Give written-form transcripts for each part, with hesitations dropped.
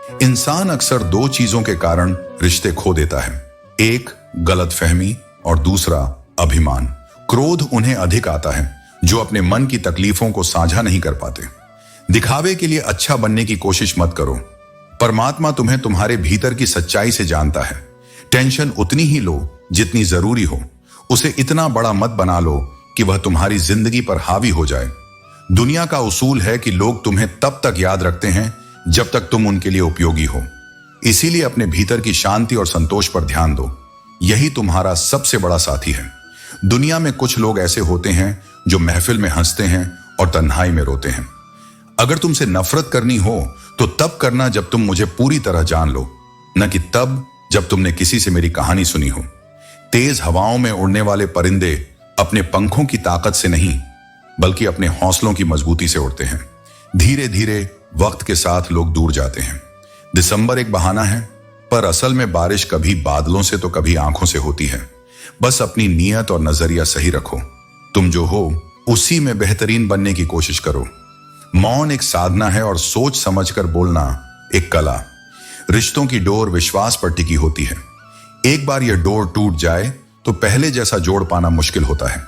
इंसान अक्सर दो चीजों के कारण रिश्ते खो देता है, एक गलतफहमी और दूसरा अभिमान। क्रोध उन्हें अधिक आता है जो अपने मन की तकलीफों को साझा नहीं कर पाते। दिखावे के लिए अच्छा बनने की कोशिश मत करो। परमात्मा तुम्हें तुम्हारे भीतर की सच्चाई से जानता है। टेंशन उतनी ही लो जितनी जरूरी हो। उसे इतना बड़ा मत बना लो कि वह तुम्हारी जिंदगी पर हावी हो जाए। दुनिया का उसूल है कि लोग तुम्हें तब तक याद रखते हैं जब तक तुम उनके लिए उपयोगी हो। इसीलिए अपने भीतर की शांति और संतोष पर ध्यान दो। यही तुम्हारा सबसे बड़ा साथी है। दुनिया में कुछ लोग ऐसे होते हैं जो महफिल में हंसते हैं और तन्हाई में रोते हैं। अगर तुमसे नफरत करनी हो तो तब करना जब तुम मुझे पूरी तरह जान लो, न कि तब जब तुमने किसी से मेरी कहानी सुनी हो। तेज हवाओं में उड़ने वाले परिंदे अपने पंखों की ताकत से नहीं बल्कि अपने हौसलों की मजबूती से उड़ते हैं। धीरे धीरे वक्त के साथ लोग दूर जाते हैं। दिसंबर एक बहाना है, पर असल में बारिश कभी बादलों से तो कभी आंखों से होती है। बस अपनी नीयत और नजरिया सही रखो। तुम जो हो उसी में बेहतरीन बनने की कोशिश करो। मौन एक साधना है और सोच समझकर बोलना एक कला। रिश्तों की डोर विश्वास पर टिकी होती है। एक बार यह डोर टूट जाए तो पहले जैसा जोड़ पाना मुश्किल होता है।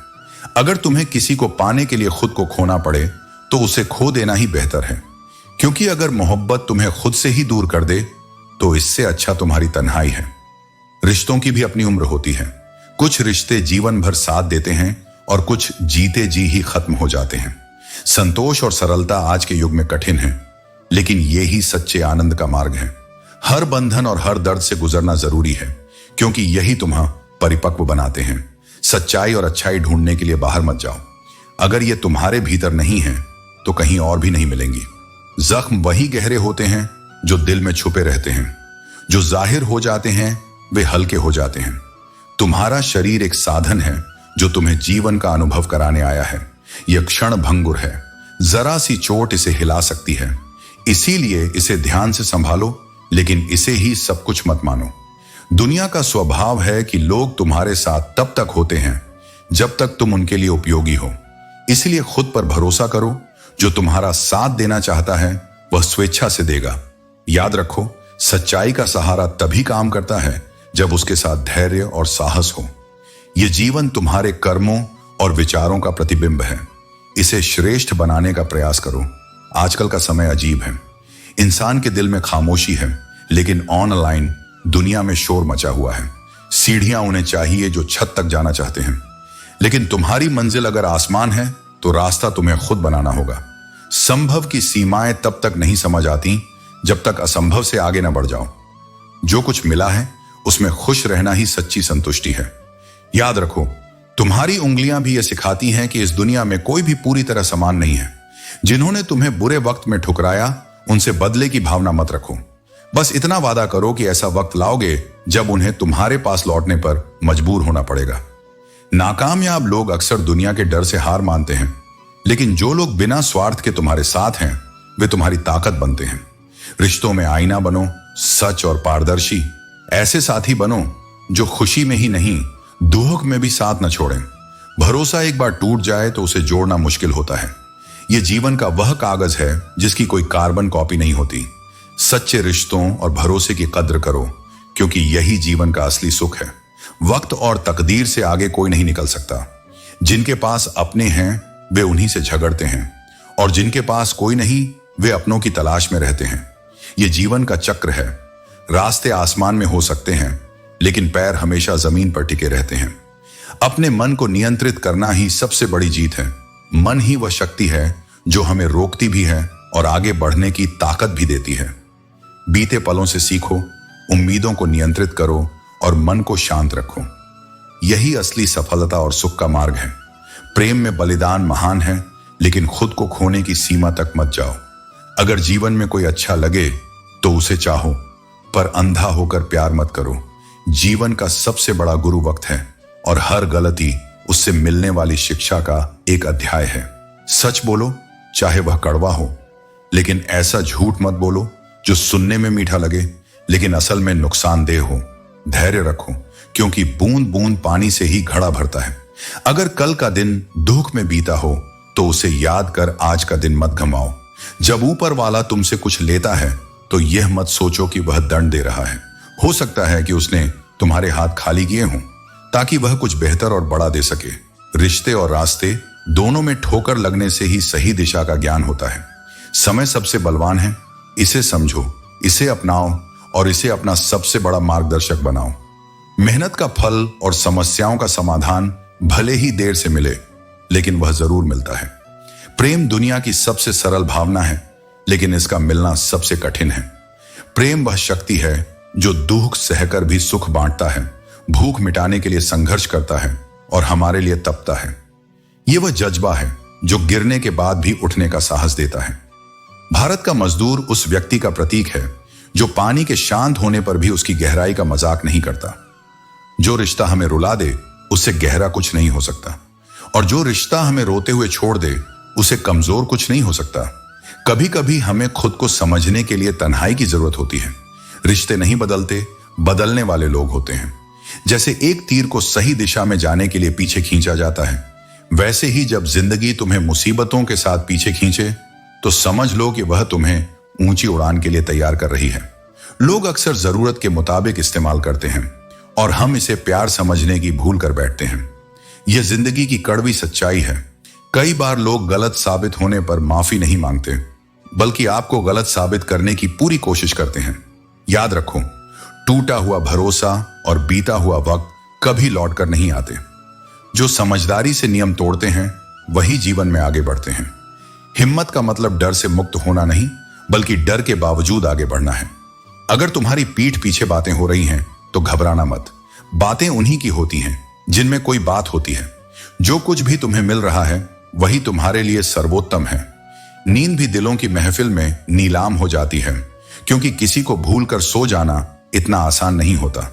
अगर तुम्हें किसी को पाने के लिए खुद को खोना पड़े तो उसे खो देना ही बेहतर है, क्योंकि अगर मोहब्बत तुम्हें खुद से ही दूर कर दे तो इससे अच्छा तुम्हारी तन्हाई है। रिश्तों की भी अपनी उम्र होती है। कुछ रिश्ते जीवन भर साथ देते हैं और कुछ जीते जी ही खत्म हो जाते हैं। संतोष और सरलता आज के युग में कठिन है, लेकिन यही सच्चे आनंद का मार्ग है। हर बंधन और हर दर्द से गुजरना जरूरी है, क्योंकि यही तुम्हें परिपक्व बनाते हैं। सच्चाई और अच्छाई ढूंढने के लिए बाहर मत जाओ। अगर ये तुम्हारे भीतर नहीं है तो कहीं और भी नहीं मिलेंगी। जख्म वही गहरे होते हैं जो दिल में छुपे रहते हैं। जो जाहिर हो जाते हैं वे हल्के हो जाते हैं। तुम्हारा शरीर एक साधन है जो तुम्हें जीवन का अनुभव कराने आया है। यह क्षण भंगुर है, जरा सी चोट इसे हिला सकती है। इसीलिए इसे ध्यान से संभालो, लेकिन इसे ही सब कुछ मत मानो। दुनिया का स्वभाव है कि लोग तुम्हारे साथ तब तक होते हैं जब तक तुम उनके लिए उपयोगी हो। इसलिए खुद पर भरोसा करो। जो तुम्हारा साथ देना चाहता है वह स्वेच्छा से देगा। याद रखो, सच्चाई का सहारा तभी काम करता है जब उसके साथ धैर्य और साहस हो। यह जीवन तुम्हारे कर्मों और विचारों का प्रतिबिंब है। इसे श्रेष्ठ बनाने का प्रयास करो। आजकल का समय अजीब है। इंसान के दिल में खामोशी है, लेकिन ऑनलाइन दुनिया में शोर मचा हुआ है। सीढ़ियां उन्हें चाहिए जो छत तक जाना चाहते हैं, लेकिन तुम्हारी मंजिल अगर आसमान है तो रास्ता तुम्हें खुद बनाना होगा। संभव की सीमाएं तब तक नहीं समझ आती जब तक असंभव से आगे न बढ़ जाओ। जो कुछ मिला है उसमें खुश रहना ही सच्ची संतुष्टि है। याद रखो, तुम्हारी उंगलियां भी यह सिखाती हैं कि इस दुनिया में कोई भी पूरी तरह समान नहीं है। जिन्होंने तुम्हें बुरे वक्त में ठुकराया उनसे बदले की भावना मत रखो। बस इतना वादा करो कि ऐसा वक्त लाओगे जब उन्हें तुम्हारे पास लौटने पर मजबूर होना पड़ेगा। नाकामयाब लोग अक्सर दुनिया के डर से हार मानते हैं, लेकिन जो लोग बिना स्वार्थ के तुम्हारे साथ हैं वे तुम्हारी ताकत बनते हैं। रिश्तों में आईना बनो, सच और पारदर्शी। ऐसे साथी बनो जो खुशी में ही नहीं दुख में भी साथ न छोड़ें। भरोसा एक बार टूट जाए तो उसे जोड़ना मुश्किल होता है। यह जीवन का वह कागज है जिसकी कोई कार्बन कॉपी नहीं होती। सच्चे रिश्तों और भरोसे की कद्र करो, क्योंकि यही जीवन का असली सुख है। वक्त और तकदीर से आगे कोई नहीं निकल सकता। जिनके पास अपने हैं वे उन्हीं से झगड़ते हैं, और जिनके पास कोई नहीं वे अपनों की तलाश में रहते हैं। यह जीवन का चक्र है। रास्ते आसमान में हो सकते हैं, लेकिन पैर हमेशा जमीन पर टिके रहते हैं। अपने मन को नियंत्रित करना ही सबसे बड़ी जीत है। मन ही वह शक्ति है जो हमें रोकती भी है और आगे बढ़ने की ताकत भी देती है। बीते पलों से सीखो, उम्मीदों को नियंत्रित करो और मन को शांत रखो। यही असली सफलता और सुख का मार्ग है। प्रेम में बलिदान महान है, लेकिन खुद को खोने की सीमा तक मत जाओ। अगर जीवन में कोई अच्छा लगे तो उसे चाहो, पर अंधा होकर प्यार मत करो। जीवन का सबसे बड़ा गुरु वक्त है, और हर गलती उससे मिलने वाली शिक्षा का एक अध्याय है। सच बोलो, चाहे वह कड़वा हो, लेकिन ऐसा झूठ मत बोलो जो सुनने में मीठा लगे लेकिन असल में नुकसानदेह हो। धैर्य रखो, क्योंकि बूंद बूंद पानी से ही घड़ा भरता है। अगर कल का दिन दुख में बीता हो तो उसे याद कर आज का दिन मत गंवाओ। जब ऊपर वाला तुमसे कुछ लेता है तो यह मत सोचो कि वह दंड दे रहा है। हो सकता है कि उसने तुम्हारे हाथ खाली किए हों ताकि वह कुछ बेहतर और बड़ा दे सके। रिश्ते और रास्ते दोनों में ठोकर लगने से ही सही दिशा का ज्ञान होता है। समय सबसे बलवान है, इसे समझो, इसे अपनाओ और इसे अपना सबसे बड़ा मार्गदर्शक बनाओ। मेहनत का फल और समस्याओं का समाधान भले ही देर से मिले, लेकिन वह जरूर मिलता है। प्रेम दुनिया की सबसे सरल भावना है, लेकिन इसका मिलना सबसे कठिन है। प्रेम वह शक्ति है जो दुख सहकर भी सुख बांटता है, भूख मिटाने के लिए संघर्ष करता है और हमारे लिए तपता है। यह वह जज्बा है जो गिरने के बाद भी उठने का साहस देता है। भारत का मजदूर उस व्यक्ति का प्रतीक है जो पानी के शांत होने पर भी उसकी गहराई का मजाक नहीं करता। जो रिश्ता हमें रुला दे उससे गहरा कुछ नहीं हो सकता, और जो रिश्ता हमें रोते हुए छोड़ दे उसे कमजोर कुछ नहीं हो सकता। कभी कभी हमें खुद को समझने के लिए तन्हाई की जरूरत होती है। रिश्ते नहीं बदलते, बदलने वाले लोग होते हैं। जैसे एक तीर को सही दिशा में जाने के लिए पीछे खींचा जाता है, वैसे ही जब जिंदगी तुम्हें मुसीबतों के साथ पीछे खींचे तो समझ लो कि वह तुम्हें ऊंची उड़ान के लिए तैयार कर रही है। लोग अक्सर जरूरत के मुताबिक इस्तेमाल करते हैं और हम इसे प्यार समझने की भूल कर बैठते हैं। यह जिंदगी की कड़वी सच्चाई है। कई बार लोग गलत साबित होने पर माफी नहीं मांगते, बल्कि आपको गलत साबित करने की पूरी कोशिश करते हैं। याद रखो, टूटा हुआ भरोसा और बीता हुआ वक्त कभी लौटकर नहीं आते। जो समझदारी से नियम तोड़ते हैं वही जीवन में आगे बढ़ते हैं। हिम्मत का मतलब डर से मुक्त होना नहीं, बल्कि डर के बावजूद आगे बढ़ना है। अगर तुम्हारी पीठ पीछे बातें हो रही हैं तो घबराना मत। बातें उन्हीं की होती हैं जिनमें कोई बात होती है। जो कुछ भी तुम्हें मिल रहा है वही तुम्हारे लिए सर्वोत्तम है। नींद भी दिलों की महफिल में नीलाम हो जाती है, क्योंकि किसी को भूल कर सो जाना इतना आसान नहीं होता।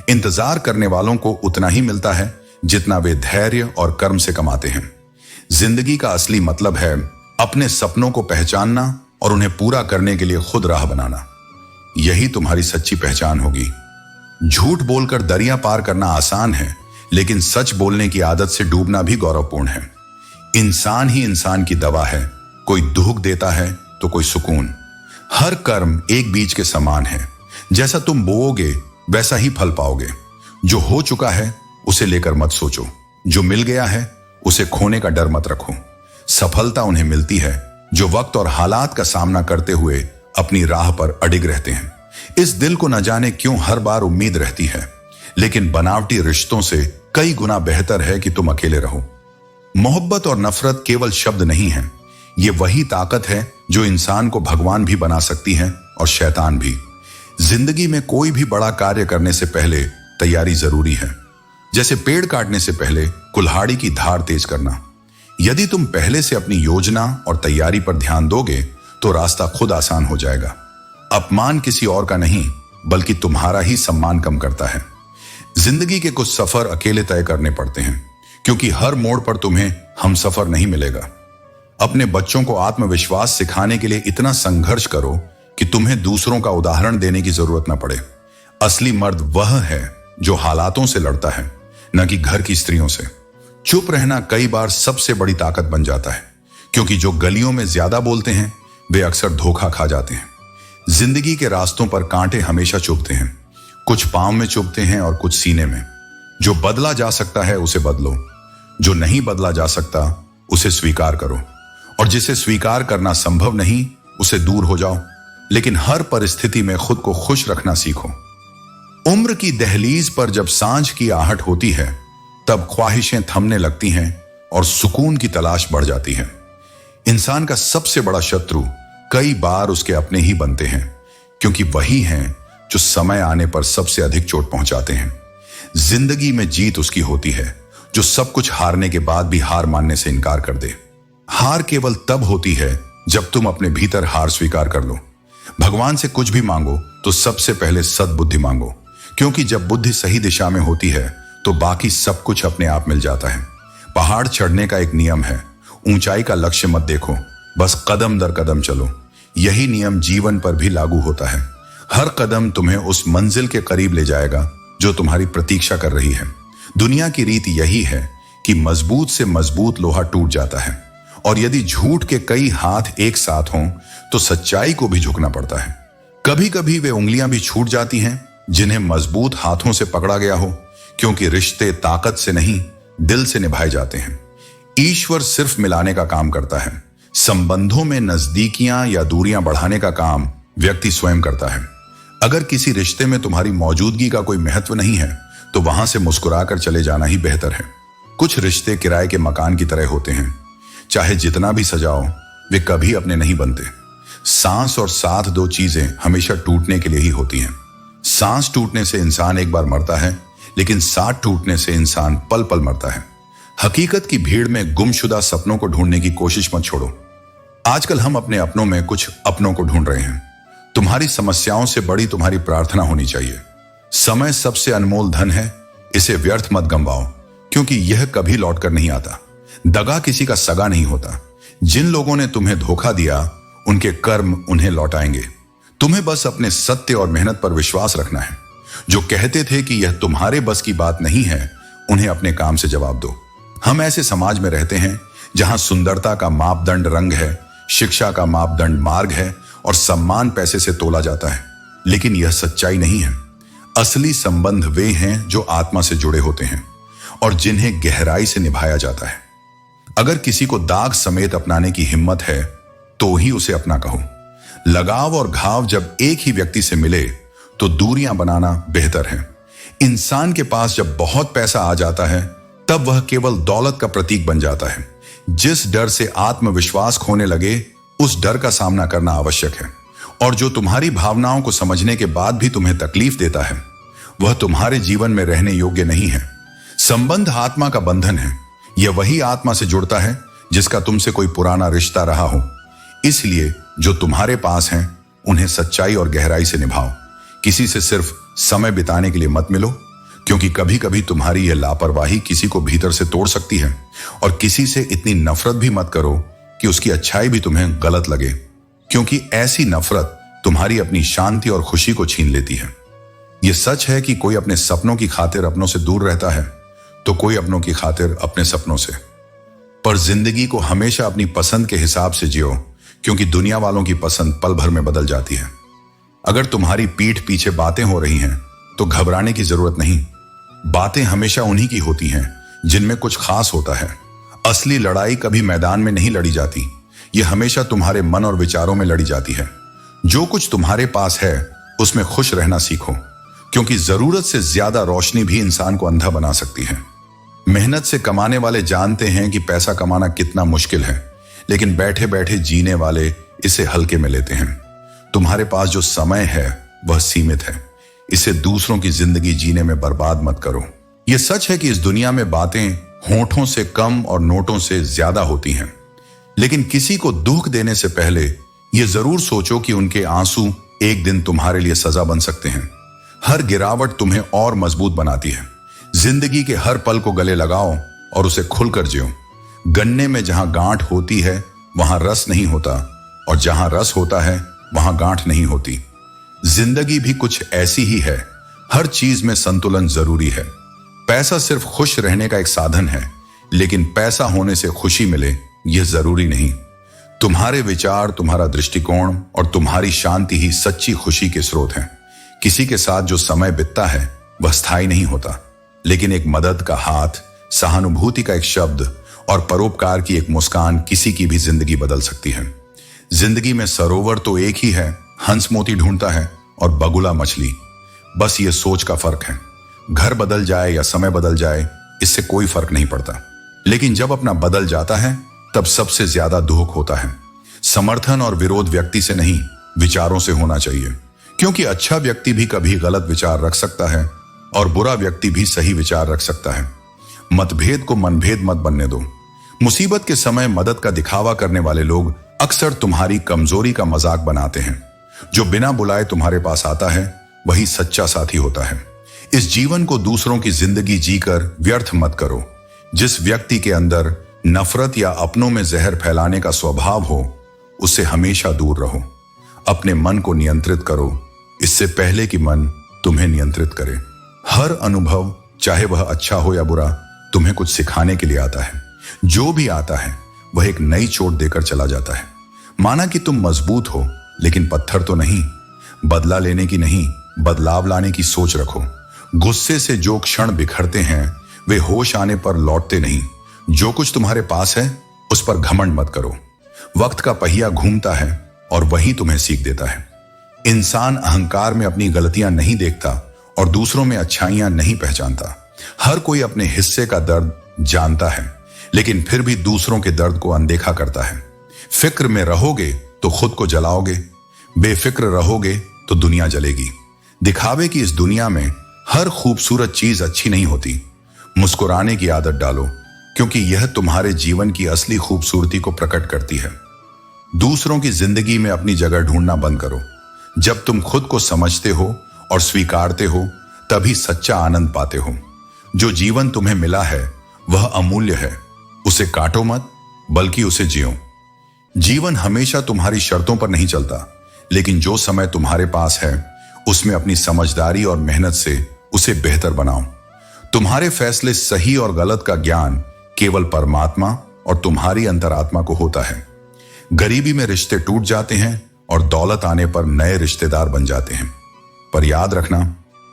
इंतजार करने वालों को उतना ही मिलता है जितना वे धैर्य और कर्म से कमाते हैं। जिंदगी का असली मतलब है अपने सपनों को पहचानना और उन्हें पूरा करने के लिए खुद राह बनाना। यही तुम्हारी सच्ची पहचान होगी। झूठ बोलकर दरिया पार करना आसान है, लेकिन सच बोलने की आदत से डूबना भी गौरवपूर्ण है। इंसान ही इंसान की दवा है। कोई दुख देता है तो कोई सुकून। हर कर्म एक बीज के समान है। जैसा तुम बोओगे वैसा ही फल पाओगे। जो हो चुका है उसे लेकर मत सोचो, जो मिल गया है उसे खोने का डर मत रखो। सफलता उन्हें मिलती है जो वक्त और हालात का सामना करते हुए अपनी राह पर अडिग रहते हैं। इस दिल को न जाने क्यों हर बार उम्मीद रहती है, लेकिन बनावटी रिश्तों से कई गुना बेहतर है कि तुम अकेले रहो। मोहब्बत और नफरत केवल शब्द नहीं है, ये वही ताकत है जो इंसान को भगवान भी बना सकती है और शैतान भी। जिंदगी में कोई भी बड़ा कार्य करने से पहले तैयारी जरूरी है। जैसे पेड़ काटने से पहले कुल्हाड़ी की धार तेज करना। यदि तुम पहले से अपनी योजना और तैयारी पर ध्यान दोगे तो रास्ता खुद आसान हो जाएगा। अपमान किसी और का नहीं, बल्कि तुम्हारा ही सम्मान कम करता है। जिंदगी के कुछ सफर अकेले तय करने पड़ते हैं, क्योंकि हर मोड़ पर तुम्हें हम सफर नहीं मिलेगा। अपने बच्चों को आत्मविश्वास सिखाने के लिए इतना संघर्ष करो कि तुम्हें दूसरों का उदाहरण देने की जरूरत न पड़े। असली मर्द वह है जो हालातों से लड़ता है, न कि घर की स्त्रियों से। चुप रहना कई बार सबसे बड़ी ताकत बन जाता है, क्योंकि जो गलियों में ज्यादा बोलते हैं वे अक्सर धोखा खा जाते हैं। जिंदगी के रास्तों पर कांटे हमेशा चुभते हैं। कुछ पांव में चुभते हैं और कुछ सीने में। जो बदला जा सकता है उसे बदलो, जो नहीं बदला जा सकता उसे स्वीकार करो, और जिसे स्वीकार करना संभव नहीं उसे दूर हो जाओ। लेकिन हर परिस्थिति में खुद को खुश रखना सीखो। उम्र की दहलीज पर जब सांझ की आहट होती है तब ख्वाहिशें थमने लगती हैं और सुकून की तलाश बढ़ जाती है। इंसान का सबसे बड़ा शत्रु कई बार उसके अपने ही बनते हैं, क्योंकि वही हैं जो समय आने पर सबसे अधिक चोट पहुंचाते हैं। जिंदगी में जीत उसकी होती है जो सब कुछ हारने के बाद भी हार मानने से इनकार कर दे। हार केवल तब होती है जब तुम अपने भीतर हार स्वीकार कर लो। भगवान से कुछ भी मांगो तो सबसे पहले सद्बुद्धि मांगो, क्योंकि जब बुद्धि सही दिशा में होती है तो बाकी सब कुछ अपने आप मिल जाता है। पहाड़ चढ़ने का एक नियम है, ऊंचाई का लक्ष्य मत देखो, बस कदम दर कदम चलो। यही नियम जीवन पर भी लागू होता है। हर कदम तुम्हें उस मंजिल के करीब ले जाएगा जो तुम्हारी प्रतीक्षा कर रही है। दुनिया की रीत यही है कि मजबूत से मजबूत लोहा टूट जाता है, और यदि झूठ के कई हाथ एक साथ हों तो सच्चाई को भी झुकना पड़ता है। कभी कभी वे उंगलियां भी छूट जाती हैं जिन्हें मजबूत हाथों से पकड़ा गया हो, क्योंकि रिश्ते ताकत से नहीं दिल से निभाए जाते हैं। ईश्वर सिर्फ मिलाने का काम करता है। संबंधों में नजदीकियां या दूरियां बढ़ाने का काम व्यक्ति स्वयं करता है। अगर किसी रिश्ते में तुम्हारी मौजूदगी का कोई महत्व नहीं है तो वहां से मुस्कुराकर चले जाना ही बेहतर है। कुछ रिश्ते किराए के मकान की तरह होते हैं, चाहे जितना भी सजाओ वे कभी अपने नहीं बनते। सांस और साथ दो चीजें हमेशा टूटने के लिए ही होती हैं। सांस टूटने से इंसान एक बार मरता है, लेकिन साथ टूटने से इंसान पल पल मरता है। हकीकत की भीड़ में गुमशुदा सपनों को ढूंढने की कोशिश मत छोड़ो। आजकल हम अपने अपनों में कुछ अपनों को ढूंढ रहे हैं। तुम्हारी समस्याओं से बड़ी तुम्हारी प्रार्थना होनी चाहिए। समय सबसे अनमोल धन है, इसे व्यर्थ मत गंवाओ, क्योंकि यह कभी लौटकर नहीं आता। दगा किसी का सगा नहीं होता। जिन लोगों ने तुम्हें धोखा दिया उनके कर्म उन्हें लौटाएंगे। तुम्हें बस अपने सत्य और मेहनत पर विश्वास रखना है। जो कहते थे कि यह तुम्हारे बस की बात नहीं है, उन्हें अपने काम से जवाब दो। हम ऐसे समाज में रहते हैं जहां सुंदरता का मापदंड रंग है, शिक्षा का मापदंड मार्ग है और सम्मान पैसे से तोला जाता है। लेकिन यह सच्चाई नहीं है। असली संबंध वे हैं जो आत्मा से जुड़े होते हैं और जिन्हें गहराई से निभाया जाता है। अगर किसी को दाग समेत अपनाने की हिम्मत है तो ही उसे अपना कहो। लगाव और घाव जब एक ही व्यक्ति से मिले तो दूरियां बनाना बेहतर है। इंसान के पास जब बहुत पैसा आ जाता है तब वह केवल दौलत का प्रतीक बन जाता है। जिस डर से आत्मविश्वास खोने लगे उस डर का सामना करना आवश्यक है। और जो तुम्हारी भावनाओं को समझने के बाद भी तुम्हें तकलीफ देता है वह तुम्हारे जीवन में रहने योग्य नहीं है। संबंध आत्मा का बंधन है। यह वही आत्मा से जुड़ता है जिसका तुमसे कोई पुराना रिश्ता रहा हो। इसलिए जो तुम्हारे पास हैं उन्हें सच्चाई और गहराई से निभाओ। किसी से सिर्फ समय बिताने के लिए मत मिलो, क्योंकि कभी कभी तुम्हारी यह लापरवाही किसी को भीतर से तोड़ सकती है। और किसी से इतनी नफरत भी मत करो कि उसकी अच्छाई भी तुम्हें गलत लगे, क्योंकि ऐसी नफरत तुम्हारी अपनी शांति और खुशी को छीन लेती है। यह सच है कि कोई अपने सपनों की खातिर अपनों से दूर रहता है तो कोई अपनों की खातिर अपने सपनों से। पर जिंदगी को हमेशा अपनी पसंद के हिसाब से जियो, क्योंकि दुनिया वालों की पसंद पल भर में बदल जाती है। अगर तुम्हारी पीठ पीछे बातें हो रही हैं तो घबराने की जरूरत नहीं। बातें हमेशा उन्हीं की होती हैं जिनमें कुछ खास होता है। असली लड़ाई कभी मैदान में नहीं लड़ी जाती, यह हमेशा तुम्हारे मन और विचारों में लड़ी जाती है। जो कुछ तुम्हारे पास है उसमें खुश रहना सीखो, क्योंकि जरूरत से ज्यादा रोशनी भी इंसान को अंधा बना सकती है। मेहनत से कमाने वाले जानते हैं कि पैसा कमाना कितना मुश्किल है, लेकिन बैठे बैठे जीने वाले इसे हल्के में लेते हैं। तुम्हारे पास जो समय है वह सीमित है, इसे दूसरों की जिंदगी जीने में बर्बाद मत करो। यह सच है कि इस दुनिया में बातें होठों से कम और नोटों से ज्यादा होती हैं, लेकिन किसी को दुख देने से पहले यह जरूर सोचो कि उनके आंसू एक दिन तुम्हारे लिए सजा बन सकते हैं। हर गिरावट तुम्हें और मजबूत बनाती है। जिंदगी के हर पल को गले लगाओ और उसे खुलकर जियो। गन्ने में जहां गांठ होती है वहां रस नहीं होता, और जहां रस होता है वहां गांठ नहीं होती। जिंदगी भी कुछ ऐसी ही है। हर चीज में संतुलन जरूरी है। पैसा सिर्फ खुश रहने का एक साधन है, लेकिन पैसा होने से खुशी मिले यह जरूरी नहीं। तुम्हारे विचार, तुम्हारा दृष्टिकोण और तुम्हारी शांति ही सच्ची खुशी के स्रोत हैं। किसी के साथ जो समय बीतता है वह स्थायी नहीं होता, लेकिन एक मदद का हाथ, सहानुभूति का एक शब्द और परोपकार की एक मुस्कान किसी की भी जिंदगी बदल सकती है। जिंदगी में सरोवर तो एक ही है, हंस मोती ढूंढता है और बगुला मछली। बस ये सोच का फर्क है। घर बदल जाए या समय बदल जाए इससे कोई फर्क नहीं पड़ता, लेकिन जब अपना बदल जाता है तब सबसे ज्यादा दुख होता है। समर्थन और विरोध व्यक्ति से नहीं, विचारों से होना चाहिए, क्योंकि अच्छा व्यक्ति भी कभी गलत विचार रख सकता है और बुरा व्यक्ति भी सही विचार रख सकता है। मतभेद को मनभेद मत बनने दो। मुसीबत के समय मदद का दिखावा करने वाले लोग अक्सर तुम्हारी कमजोरी का मजाक बनाते हैं। जो बिना बुलाए तुम्हारे पास आता है वही सच्चा साथी होता है। इस जीवन को दूसरों की जिंदगी जीकर व्यर्थ मत करो। जिस व्यक्ति के अंदर नफरत या अपनों में जहर फैलाने का स्वभाव हो उससे हमेशा दूर रहो। अपने मन को नियंत्रित करो, इससे पहले कि मन तुम्हें नियंत्रित करे। हर अनुभव, चाहे वह अच्छा हो या बुरा, तुम्हें कुछ सिखाने के लिए आता है। जो भी आता है वह एक नई चोट देकर चला जाता है। माना कि तुम मजबूत हो, लेकिन पत्थर तो नहीं। बदला लेने की नहीं, बदलाव लाने की सोच रखो। गुस्से से जो क्षण बिखरते हैं वे होश आने पर लौटते नहीं। जो कुछ तुम्हारे पास है उस पर घमंड मत करो। वक्त का पहिया घूमता है और वही तुम्हें सीख देता है। इंसान अहंकार में अपनी गलतियां नहीं देखता और दूसरों में अच्छाइयां नहीं पहचानता। हर कोई अपने हिस्से का दर्द जानता है, लेकिन फिर भी दूसरों के दर्द को अनदेखा करता है। फिक्र में रहोगे तो खुद को जलाओगे, बेफिक्र रहोगे तो दुनिया जलेगी। दिखावे की इस दुनिया में हर खूबसूरत चीज अच्छी नहीं होती। मुस्कुराने की आदत डालो, क्योंकि यह तुम्हारे जीवन की असली खूबसूरती को प्रकट करती है। दूसरों की जिंदगी में अपनी जगह ढूंढना बंद करो। जब तुम खुद को समझते हो और स्वीकारते हो तभी सच्चा आनंद पाते हो। जो जीवन तुम्हें मिला है वह अमूल्य है। उसे काटो मत, बल्कि उसे जियो। जीवन हमेशा तुम्हारी शर्तों पर नहीं चलता, लेकिन जो समय तुम्हारे पास है उसमें अपनी समझदारी और मेहनत से उसे बेहतर बनाओ। तुम्हारे फैसले सही और गलत का ज्ञान केवल परमात्मा और तुम्हारी अंतरात्मा को होता है। गरीबी में रिश्ते टूट जाते हैं और दौलत आने पर नए रिश्तेदार बन जाते हैं। पर याद रखना,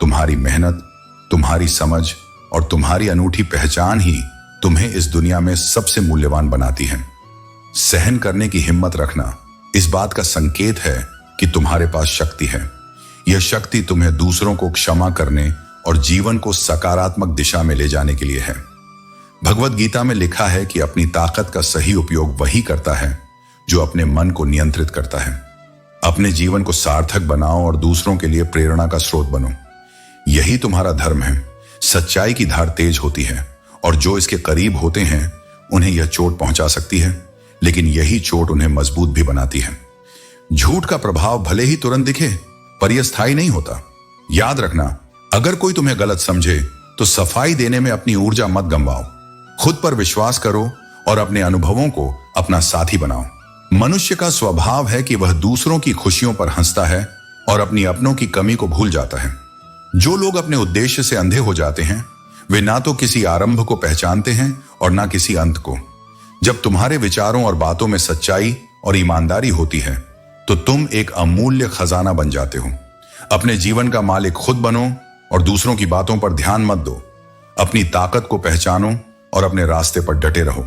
तुम्हारी मेहनत, तुम्हारी समझ और तुम्हारी अनूठी पहचान ही तुम्हें इस दुनिया में सबसे मूल्यवान बनाती है। सहन करने की हिम्मत रखना इस बात का संकेत है कि तुम्हारे पास शक्ति है। यह शक्ति तुम्हें दूसरों को क्षमा करने और जीवन को सकारात्मक दिशा में ले जाने के लिए है। भगवत गीता में लिखा है कि अपनी ताकत का सही उपयोग वही करता है जो अपने मन को नियंत्रित करता है। अपने जीवन को सार्थक बनाओ और दूसरों के लिए प्रेरणा का स्रोत बनो। यही तुम्हारा धर्म है। सच्चाई की धार तेज होती है और जो इसके करीब होते हैं उन्हें यह चोट पहुंचा सकती है, लेकिन यही चोट उन्हें मजबूत भी बनाती है। झूठ का प्रभाव भले ही तुरंत दिखे, पर यह स्थायी नहीं होता। याद रखना, अगर कोई तुम्हें गलत समझे तो सफाई देने में अपनी ऊर्जा मत गंवाओ। खुद पर विश्वास करो और अपने अनुभवों को अपना साथी बनाओ। मनुष्य का स्वभाव है कि वह दूसरों की खुशियों पर हंसता है और अपनी अपनों की कमी को भूल जाता है। जो लोग अपने उद्देश्य से अंधे हो जाते हैं वे ना तो किसी आरंभ को पहचानते हैं और ना किसी अंत को। जब तुम्हारे विचारों और बातों में सच्चाई और ईमानदारी होती है तो तुम एक अमूल्य खजाना बन जाते हो। अपने जीवन का मालिक खुद बनो और दूसरों की बातों पर ध्यान मत दो। अपनी ताकत को पहचानो और अपने रास्ते पर डटे रहो।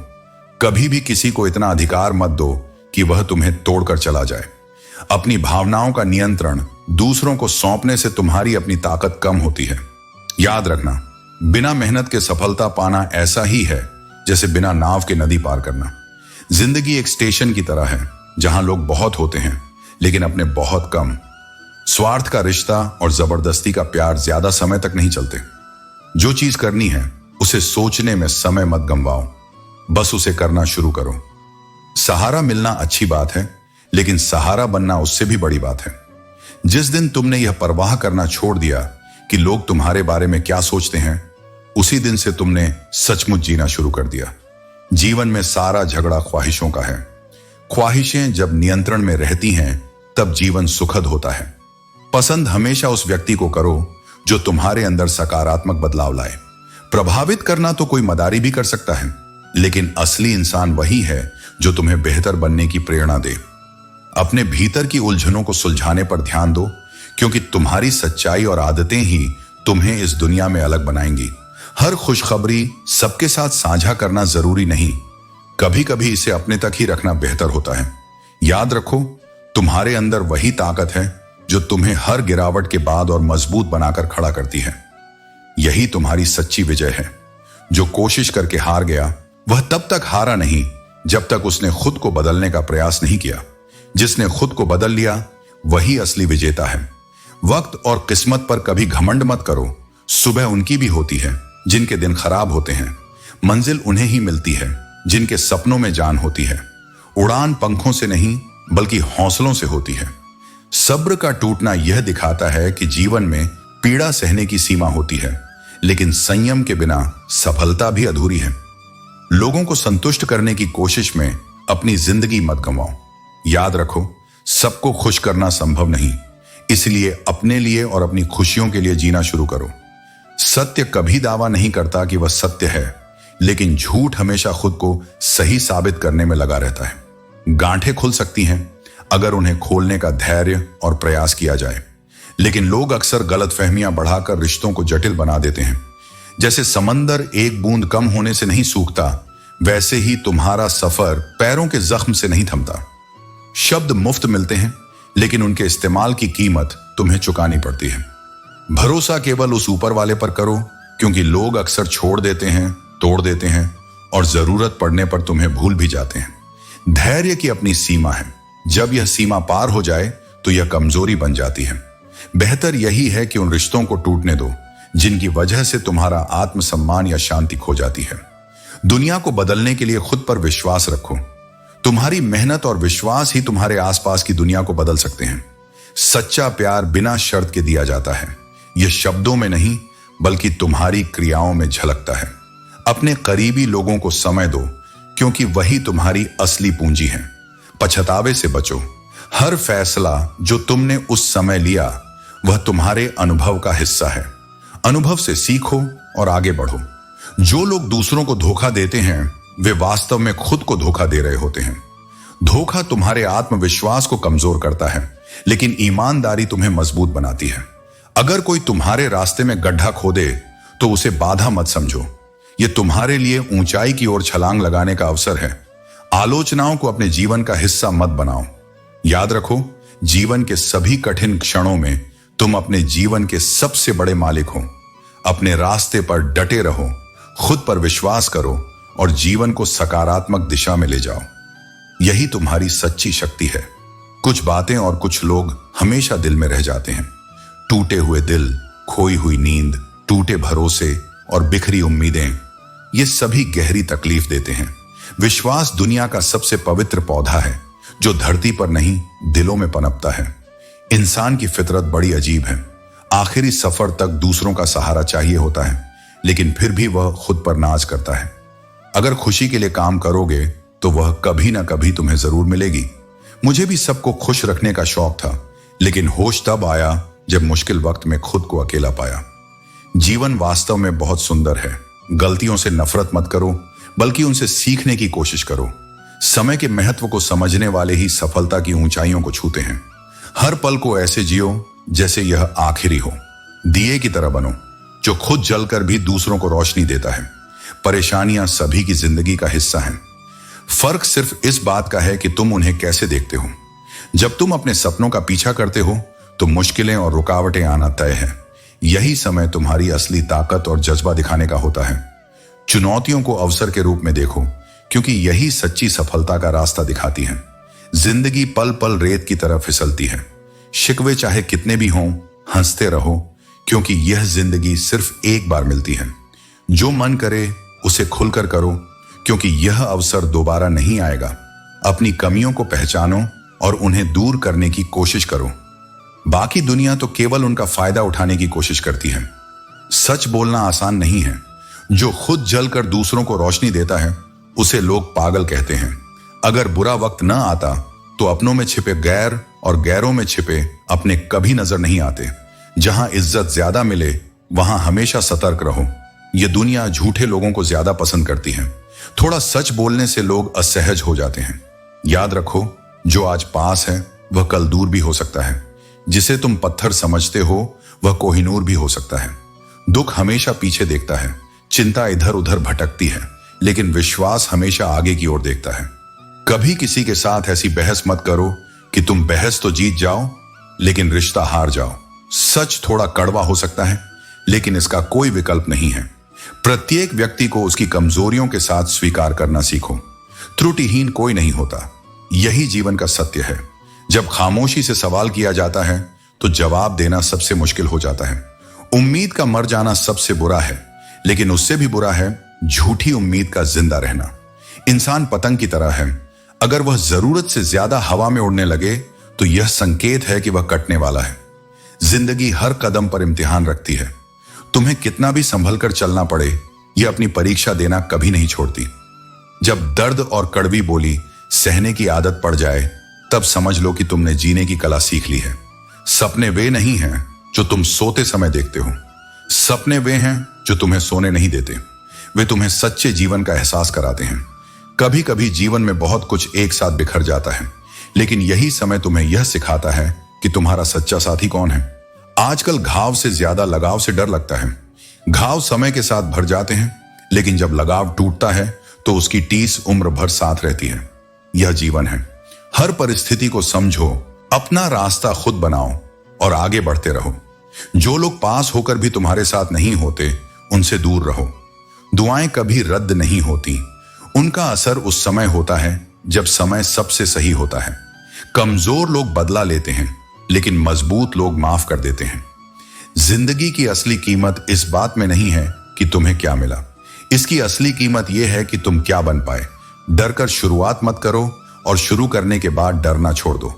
कभी भी किसी को इतना अधिकार मत दो कि वह तुम्हें तोड़कर चला जाए। अपनी भावनाओं का नियंत्रण दूसरों को सौंपने से तुम्हारी अपनी ताकत कम होती है। याद रखना, बिना मेहनत के सफलता पाना ऐसा ही है जैसे बिना नाव के नदी पार करना। जिंदगी एक स्टेशन की तरह है जहां लोग बहुत होते हैं लेकिन अपने बहुत कम। स्वार्थ का रिश्ता और जबरदस्ती का प्यार ज्यादा समय तक नहीं चलते। जो चीज करनी है उसे सोचने में समय मत गंवाओ, बस उसे करना शुरू करो। सहारा मिलना अच्छी बात है, लेकिन सहारा बनना उससे भी बड़ी बात है। जिस दिन तुमने यह परवाह करना छोड़ दिया कि लोग तुम्हारे बारे में क्या सोचते हैं, उसी दिन से तुमने सचमुच जीना शुरू कर दिया। जीवन में सारा झगड़ा ख्वाहिशों का है। ख्वाहिशें जब नियंत्रण में रहती हैं तब जीवन सुखद होता है। पसंद हमेशा उस व्यक्ति को करो जो तुम्हारे अंदर सकारात्मक बदलाव लाए। प्रभावित करना तो कोई मदारी भी कर सकता है, लेकिन असली इंसान वही है जो तुम्हें बेहतर बनने की प्रेरणा दे। अपने भीतर की उलझनों को सुलझाने पर ध्यान दो, क्योंकि तुम्हारी सच्चाई और आदतें ही तुम्हें इस दुनिया में अलग बनाएंगी। हर खुशखबरी सबके साथ साझा करना जरूरी नहीं, कभी कभी इसे अपने तक ही रखना बेहतर होता है। याद रखो, तुम्हारे अंदर वही ताकत है जो तुम्हें हर गिरावट के बाद और मजबूत बनाकर खड़ा करती है। यही तुम्हारी सच्ची विजय है। जो कोशिश करके हार गया वह तब तक हारा नहीं जब तक उसने खुद को बदलने का प्रयास नहीं किया। जिसने खुद को बदल लिया वही असली विजेता है। वक्त और किस्मत पर कभी घमंड मत करो। सुबह उनकी भी होती है जिनके दिन खराब होते हैं। मंजिल उन्हें ही मिलती है जिनके सपनों में जान होती है। उड़ान पंखों से नहीं बल्कि हौसलों से होती है। सब्र का टूटना यह दिखाता है कि जीवन में पीड़ा सहने की सीमा होती है, लेकिन संयम के बिना सफलता भी अधूरी है। लोगों को संतुष्ट करने की कोशिश में अपनी जिंदगी मत गंवाओ। याद रखो, सबको खुश करना संभव नहीं, इसलिए अपने लिए और अपनी खुशियों के लिए जीना शुरू करो। सत्य कभी दावा नहीं करता कि वह सत्य है, लेकिन झूठ हमेशा खुद को सही साबित करने में लगा रहता है। गांठें खुल सकती हैं अगर उन्हें खोलने का धैर्य और प्रयास किया जाए। लेकिन लोग अक्सर गलतफहमियां बढ़ाकर रिश्तों को जटिल बना देते हैं। जैसे समंदर एक बूंद कम होने से नहीं सूखता, वैसे ही तुम्हारा सफर पैरों के जख्म से नहीं थमता। शब्द मुफ्त मिलते हैं, लेकिन उनके इस्तेमाल की कीमत तुम्हें चुकानी पड़ती है। भरोसा केवल उस ऊपर वाले पर करो, क्योंकि लोग अक्सर छोड़ देते हैं, तोड़ देते हैं और जरूरत पड़ने पर तुम्हें भूल भी जाते हैं। धैर्य की अपनी सीमा है, जब यह सीमा पार हो जाए तो यह कमजोरी बन जाती है। बेहतर यही है कि उन रिश्तों को टूटने दो जिनकी वजह से तुम्हारा आत्मसम्मान या शांति खो जाती है। दुनिया को बदलने के लिए खुद पर विश्वास रखो। तुम्हारी मेहनत और विश्वास ही तुम्हारे आसपास की दुनिया को बदल सकते हैं। सच्चा प्यार बिना शर्त के दिया जाता है। यह शब्दों में नहीं, बल्कि तुम्हारी क्रियाओं में झलकता है। अपने करीबी लोगों को समय दो, क्योंकि वही तुम्हारी असली पूंजी है। पछतावे से बचो। हर फैसला जो तुमने उस समय लिया, वह तुम्हारे अनुभव का हिस्सा है। अनुभव से सीखो और आगे बढ़ो। जो लोग दूसरों को धोखा देते हैं, वे वास्तव में खुद को धोखा दे रहे होते हैं। धोखा तुम्हारे आत्मविश्वास को कमजोर करता है, लेकिन ईमानदारी तुम्हें मजबूत बनाती है। अगर कोई तुम्हारे रास्ते में गड्ढा खोदे तो उसे बाधा मत समझो। यह तुम्हारे लिए ऊंचाई की ओर छलांग लगाने का अवसर है। आलोचनाओं को अपने जीवन का हिस्सा मत बनाओ। याद रखो, जीवन के सभी कठिन क्षणों में तुम अपने जीवन के सबसे बड़े मालिक हो। अपने रास्ते पर डटे रहो, खुद पर विश्वास करो और जीवन को सकारात्मक दिशा में ले जाओ। यही तुम्हारी सच्ची शक्ति है। कुछ बातें और कुछ लोग हमेशा दिल में रह जाते हैं। टूटे हुए दिल, खोई हुई नींद, टूटे भरोसे और बिखरी उम्मीदें, ये सभी गहरी तकलीफ देते हैं। विश्वास दुनिया का सबसे पवित्र पौधा है, जो धरती पर नहीं, दिलों में पनपता है। इंसान की फितरत बड़ी अजीब है। आखिरी सफर तक दूसरों का सहारा चाहिए होता है, लेकिन फिर भी वह खुद पर नाज करता है। अगर खुशी के लिए काम करोगे तो वह कभी ना कभी तुम्हें जरूर मिलेगी। मुझे भी सबको खुश रखने का शौक था, लेकिन होश तब आया जब मुश्किल वक्त में खुद को अकेला पाया। जीवन वास्तव में बहुत सुंदर है। गलतियों से नफरत मत करो, बल्कि उनसे सीखने की कोशिश करो। समय के महत्व को समझने वाले ही सफलता की ऊंचाइयों को छूते हैं। हर पल को ऐसे जियो जैसे यह आखिरी हो। दिए की तरह बनो, जो खुद जलकर भी दूसरों को रोशनी देता है। परेशानियां सभी की जिंदगी का हिस्सा हैं। फर्क सिर्फ इस बात का है कि तुम उन्हें कैसे देखते हो। जब तुम अपने सपनों का पीछा करते हो तो मुश्किलें और रुकावटें आना तय है। यही समय तुम्हारी असली ताकत और जज्बा दिखाने का होता है। चुनौतियों को अवसर के रूप में देखो, क्योंकि यही सच्ची सफलता का रास्ता दिखाती है। जिंदगी पल पल रेत की तरह फिसलती है। शिकवे चाहे कितने भी हों, हंसते रहो, क्योंकि यह जिंदगी सिर्फ एक बार मिलती है। जो मन करे उसे खुलकर करो, क्योंकि यह अवसर दोबारा नहीं आएगा। अपनी कमियों को पहचानो और उन्हें दूर करने की कोशिश करो। बाकी दुनिया तो केवल उनका फायदा उठाने की कोशिश करती है। सच बोलना आसान नहीं है। जो खुद जलकर दूसरों को रोशनी देता है, उसे लोग पागल कहते हैं। अगर बुरा वक्त न आता तो अपनों में छिपे गैर और गैरों में छिपे अपने कभी नजर नहीं आते। जहां इज्जत ज्यादा मिले, वहां हमेशा सतर्क रहो। यह दुनिया झूठे लोगों को ज्यादा पसंद करती है। थोड़ा सच बोलने से लोग असहज हो जाते हैं। याद रखो, जो आज पास है वह कल दूर भी हो सकता है। जिसे तुम पत्थर समझते हो वह कोहिनूर भी हो सकता है। दुख हमेशा पीछे देखता है, चिंता इधर उधर भटकती है, लेकिन विश्वास हमेशा आगे की ओर देखता है। कभी किसी के साथ ऐसी बहस मत करो कि तुम बहस तो जीत जाओ, लेकिन रिश्ता हार जाओ। सच थोड़ा कड़वा हो सकता है, लेकिन इसका कोई विकल्प नहीं है। प्रत्येक व्यक्ति को उसकी कमजोरियों के साथ स्वीकार करना सीखो। त्रुटिहीन कोई नहीं होता। यही जीवन का सत्य है। जब खामोशी से सवाल किया जाता है तो जवाब देना सबसे मुश्किल हो जाता है। उम्मीद का मर जाना सबसे बुरा है, लेकिन उससे भी बुरा है झूठी उम्मीद का जिंदा रहना। इंसान पतंग की तरह है। अगर वह जरूरत से ज्यादा हवा में उड़ने लगे तो यह संकेत है कि वह कटने वाला है। जिंदगी हर कदम पर इम्तिहान रखती है। तुम्हें कितना भी संभल कर चलना पड़े, यह अपनी परीक्षा देना कभी नहीं छोड़ती। जब दर्द और कड़वी बोली सहने की आदत पड़ जाए, तब समझ लो कि तुमने जीने की कला सीख ली है। सपने वे नहीं हैं जो तुम सोते समय देखते हो। सपने वे हैं जो तुम्हें सोने नहीं देते। वे तुम्हें सच्चे जीवन का एहसास कराते हैं। कभी कभी जीवन में बहुत कुछ एक साथ बिखर जाता है, लेकिन यही समय तुम्हें यह सिखाता है कि तुम्हारा सच्चा साथी कौन है। आजकल घाव से ज्यादा लगाव से डर लगता है। घाव समय के साथ भर जाते हैं, लेकिन जब लगाव टूटता है तो उसकी टीस उम्र भर साथ रहती है। यह जीवन है। हर परिस्थिति को समझो, अपना रास्ता खुद बनाओ और आगे बढ़ते रहो। जो लोग पास होकर भी तुम्हारे साथ नहीं होते, उनसे दूर रहो। दुआएं कभी रद्द नहीं होती, उनका असर उस समय होता है जब समय सबसे सही होता है। कमजोर लोग बदला लेते हैं, लेकिन मजबूत लोग माफ कर देते हैं। जिंदगी की असली कीमत इस बात में नहीं है कि तुम्हें क्या मिला, इसकी असली कीमत यह है कि तुम क्या बन पाए। डर कर शुरुआत मत करो और शुरू करने के बाद डरना छोड़ दो।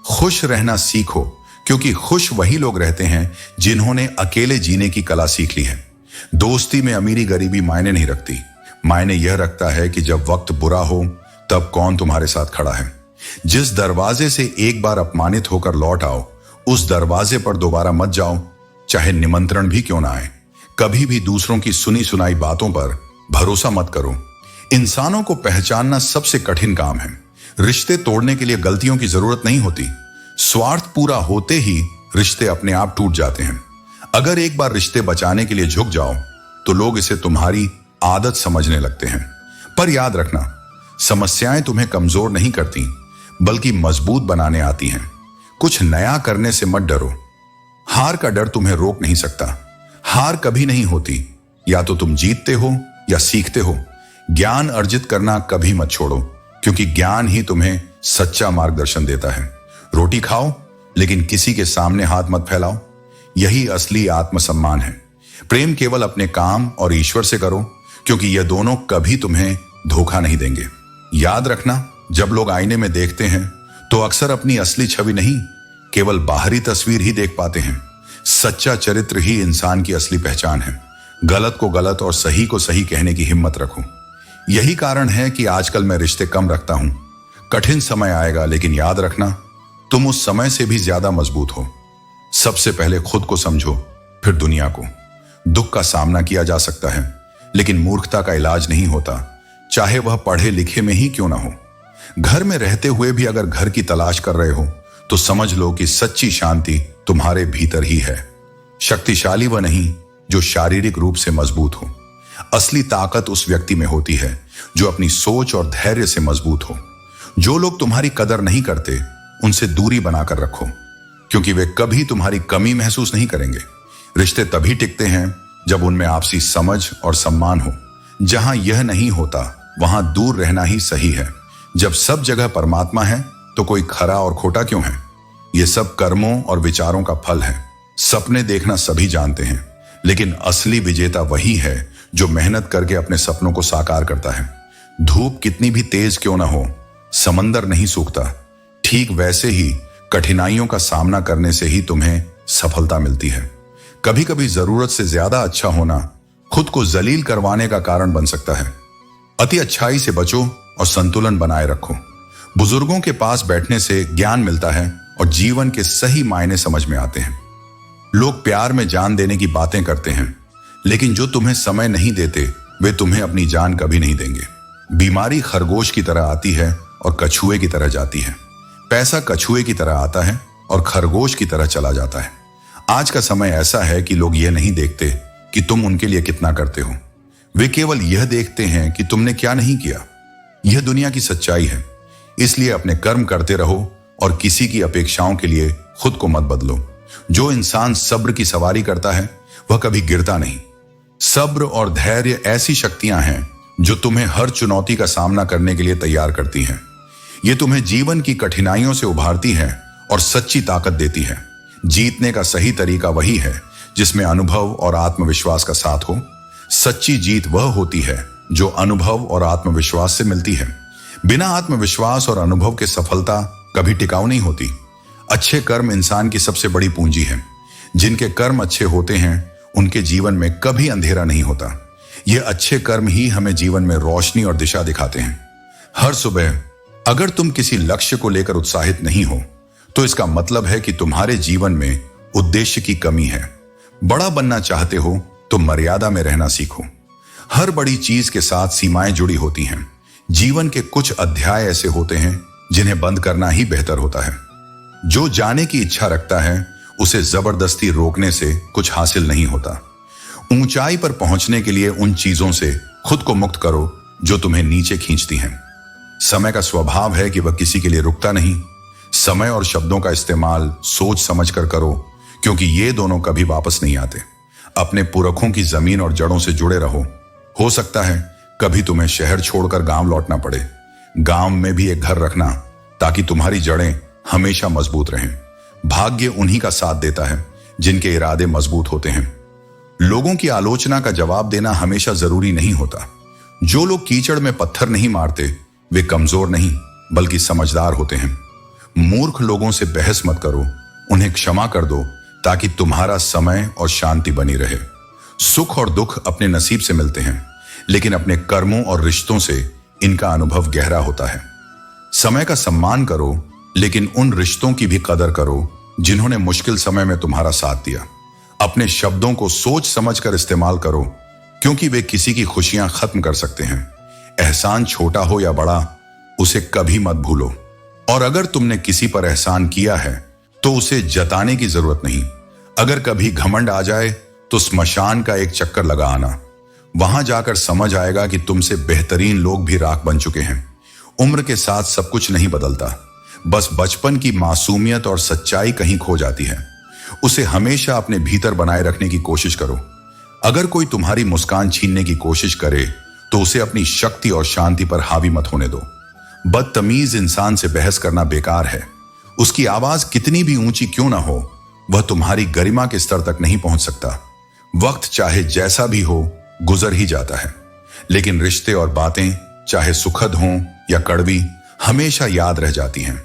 खुश रहना सीखो, क्योंकि खुश वही लोग रहते हैं जिन्होंने अकेले जीने की कला सीख ली है। दोस्ती में अमीरी गरीबी मायने नहीं रखती। मायने यह रखता है कि जब वक्त बुरा हो तब कौन तुम्हारे साथ खड़ा है। जिस दरवाजे से एक बार अपमानित होकर लौट आओ, उस दरवाजे पर दोबारा मत जाओ, चाहे निमंत्रण भी क्यों ना आए। कभी भी दूसरों की सुनी सुनाई बातों पर भरोसा मत करो। इंसानों को पहचानना सबसे कठिन काम है। रिश्ते तोड़ने के लिए गलतियों की जरूरत नहीं होती। स्वार्थ पूरा होते ही रिश्ते अपने आप टूट जाते हैं। अगर एक बार रिश्ते बचाने के लिए झुक जाओ तो लोग इसे तुम्हारी आदत समझने लगते हैं। पर याद रखना, समस्याएं तुम्हें कमजोर नहीं करती, बल्कि मजबूत बनाने आती हैं। कुछ नया करने से मत डरो। हार का डर तुम्हें रोक नहीं सकता। हार कभी नहीं होती, या तो तुम जीतते हो या सीखते हो। ज्ञान अर्जित करना कभी मत छोड़ो, क्योंकि ज्ञान ही तुम्हें सच्चा मार्गदर्शन देता है। रोटी खाओ, लेकिन किसी के सामने हाथ मत फैलाओ। यही असली आत्मसम्मान है। प्रेम केवल अपने काम और ईश्वर से करो, क्योंकि यह दोनों कभी तुम्हें धोखा नहीं देंगे। याद रखना, जब लोग आईने में देखते हैं तो अक्सर अपनी असली छवि नहीं, केवल बाहरी तस्वीर ही देख पाते हैं। सच्चा चरित्र ही इंसान की असली पहचान है। गलत को गलत और सही को सही कहने की हिम्मत रखो। यही कारण है कि आजकल मैं रिश्ते कम रखता हूं। कठिन समय आएगा, लेकिन याद रखना, तुम उस समय से भी ज्यादा मजबूत हो। सबसे पहले खुद को समझो, फिर दुनिया को। दुख का सामना किया जा सकता है, लेकिन मूर्खता का इलाज नहीं होता, चाहे वह पढ़े लिखे में ही क्यों ना हो। घर में रहते हुए भी अगर घर की तलाश कर रहे हो तो समझ लो कि सच्ची शांति तुम्हारे भीतर ही है। शक्तिशाली वह नहीं जो शारीरिक रूप से मजबूत हो। असली ताकत उस व्यक्ति में होती है जो अपनी सोच और धैर्य से मजबूत हो। जो लोग तुम्हारी कदर नहीं करते, उनसे दूरी बनाकर रखो, क्योंकि वे कभी तुम्हारी कमी महसूस नहीं करेंगे। रिश्ते तभी टिकते हैं जब उनमें आपसी समझ और सम्मान हो। जहां यह नहीं होता, वहां दूर रहना ही सही है। जब सब जगह परमात्मा है तो कोई खरा और खोटा क्यों है। ये सब कर्मों और विचारों का फल है। सपने देखना सभी जानते हैं, लेकिन असली विजेता वही है जो मेहनत करके अपने सपनों को साकार करता है। धूप कितनी भी तेज क्यों ना हो, समंदर नहीं सूखता। ठीक वैसे ही कठिनाइयों का सामना करने से ही तुम्हें सफलता मिलती है। कभी कभी जरूरत से ज्यादा अच्छा होना खुद को जलील करवाने का कारण बन सकता है। अति अच्छाई से बचो और संतुलन बनाए रखो। बुजुर्गों के पास बैठने से ज्ञान मिलता है और जीवन के सही मायने समझ में आते हैं। लोग प्यार में जान देने की बातें करते हैं, लेकिन जो तुम्हें समय नहीं देते, वे तुम्हें अपनी जान कभी नहीं देंगे। बीमारी खरगोश की तरह आती है और कछुए की तरह जाती है। पैसा कछुए की तरह आता है और खरगोश की तरह चला जाता है। आज का समय ऐसा है कि लोग यह नहीं देखते कि तुम उनके लिए कितना करते हो। वे केवल यह देखते हैं कि तुमने क्या नहीं किया। यह दुनिया की सच्चाई है। इसलिए अपने कर्म करते रहो और किसी की अपेक्षाओं के लिए खुद को मत बदलो। जो इंसान सब्र की सवारी करता है वह कभी गिरता नहीं। सब्र और धैर्य ऐसी शक्तियां हैं जो तुम्हें हर चुनौती का सामना करने के लिए तैयार करती हैं। ये तुम्हें जीवन की कठिनाइयों से उभारती है और सच्ची ताकत देती है। जीतने का सही तरीका वही है जिसमें अनुभव और आत्मविश्वास का साथ हो। सच्ची जीत वह होती है जो अनुभव और आत्मविश्वास से मिलती है। बिना आत्मविश्वास और अनुभव के सफलता कभी टिकाऊ नहीं होती। अच्छे कर्म इंसान की सबसे बड़ी पूंजी है। जिनके कर्म अच्छे होते हैं उनके जीवन में कभी अंधेरा नहीं होता। ये अच्छे कर्म ही हमें जीवन में रोशनी और दिशा दिखाते हैं। हर सुबह अगर तुम किसी लक्ष्य को लेकर उत्साहित नहीं हो तो इसका मतलब है कि तुम्हारे जीवन में उद्देश्य की कमी है। बड़ा बनना चाहते हो तो मर्यादा में रहना सीखो। हर बड़ी चीज के साथ सीमाएं जुड़ी होती हैं। जीवन के कुछ अध्याय ऐसे होते हैं जिन्हें बंद करना ही बेहतर होता है। जो जाने की इच्छा रखता है उसे जबरदस्ती रोकने से कुछ हासिल नहीं होता। ऊंचाई पर पहुंचने के लिए उन चीजों से खुद को मुक्त करो जो तुम्हें नीचे खींचती हैं। समय का स्वभाव है कि वह किसी के लिए रुकता नहीं। समय और शब्दों का इस्तेमाल सोच समझकर करो, क्योंकि ये दोनों कभी वापस नहीं आते। अपने पुरखों की जमीन और जड़ों से जुड़े रहो। हो सकता है कभी तुम्हें शहर छोड़कर गांव लौटना पड़े। गांव में भी एक घर रखना, ताकि तुम्हारी जड़ें हमेशा मजबूत रहें। भाग्य उन्हीं का साथ देता है जिनके इरादे मजबूत होते हैं। लोगों की आलोचना का जवाब देना हमेशा जरूरी नहीं होता। जो लोग कीचड़ में पत्थर नहीं मारते वे कमजोर नहीं बल्कि समझदार होते हैं। मूर्ख लोगों से बहस मत करो, उन्हें क्षमा कर दो ताकि तुम्हारा समय और शांति बनी रहे। सुख और दुख अपने नसीब से मिलते हैं, लेकिन अपने कर्मों और रिश्तों से इनका अनुभव गहरा होता है। समय का सम्मान करो, लेकिन उन रिश्तों की भी कदर करो जिन्होंने मुश्किल समय में तुम्हारा साथ दिया। अपने शब्दों को सोच समझकर इस्तेमाल करो, क्योंकि वे किसी की खुशियां खत्म कर सकते हैं। एहसान छोटा हो या बड़ा, उसे कभी मत भूलो। और अगर तुमने किसी पर एहसान किया है तो उसे जताने की जरूरत नहीं। अगर कभी घमंड आ जाए तो स्मशान का एक चक्कर लगा आना। वहां जाकर समझ आएगा कि तुमसे बेहतरीन लोग भी राख बन चुके हैं। उम्र के साथ सब कुछ नहीं बदलता, बस बचपन की मासूमियत और सच्चाई कहीं खो जाती है। उसे हमेशा अपने भीतर बनाए रखने की कोशिश करो। अगर कोई तुम्हारी मुस्कान छीनने की कोशिश करे तो उसे अपनी शक्ति और शांति पर हावी मत होने दो। बदतमीज इंसान से बहस करना बेकार है। उसकी आवाज कितनी भी ऊंची क्यों ना हो, वह तुम्हारी गरिमा के स्तर तक नहीं पहुंच सकता। वक्त चाहे जैसा भी हो गुजर ही जाता है, लेकिन रिश्ते और बातें चाहे सुखद हों या कड़वी हमेशा याद रह जाती हैं।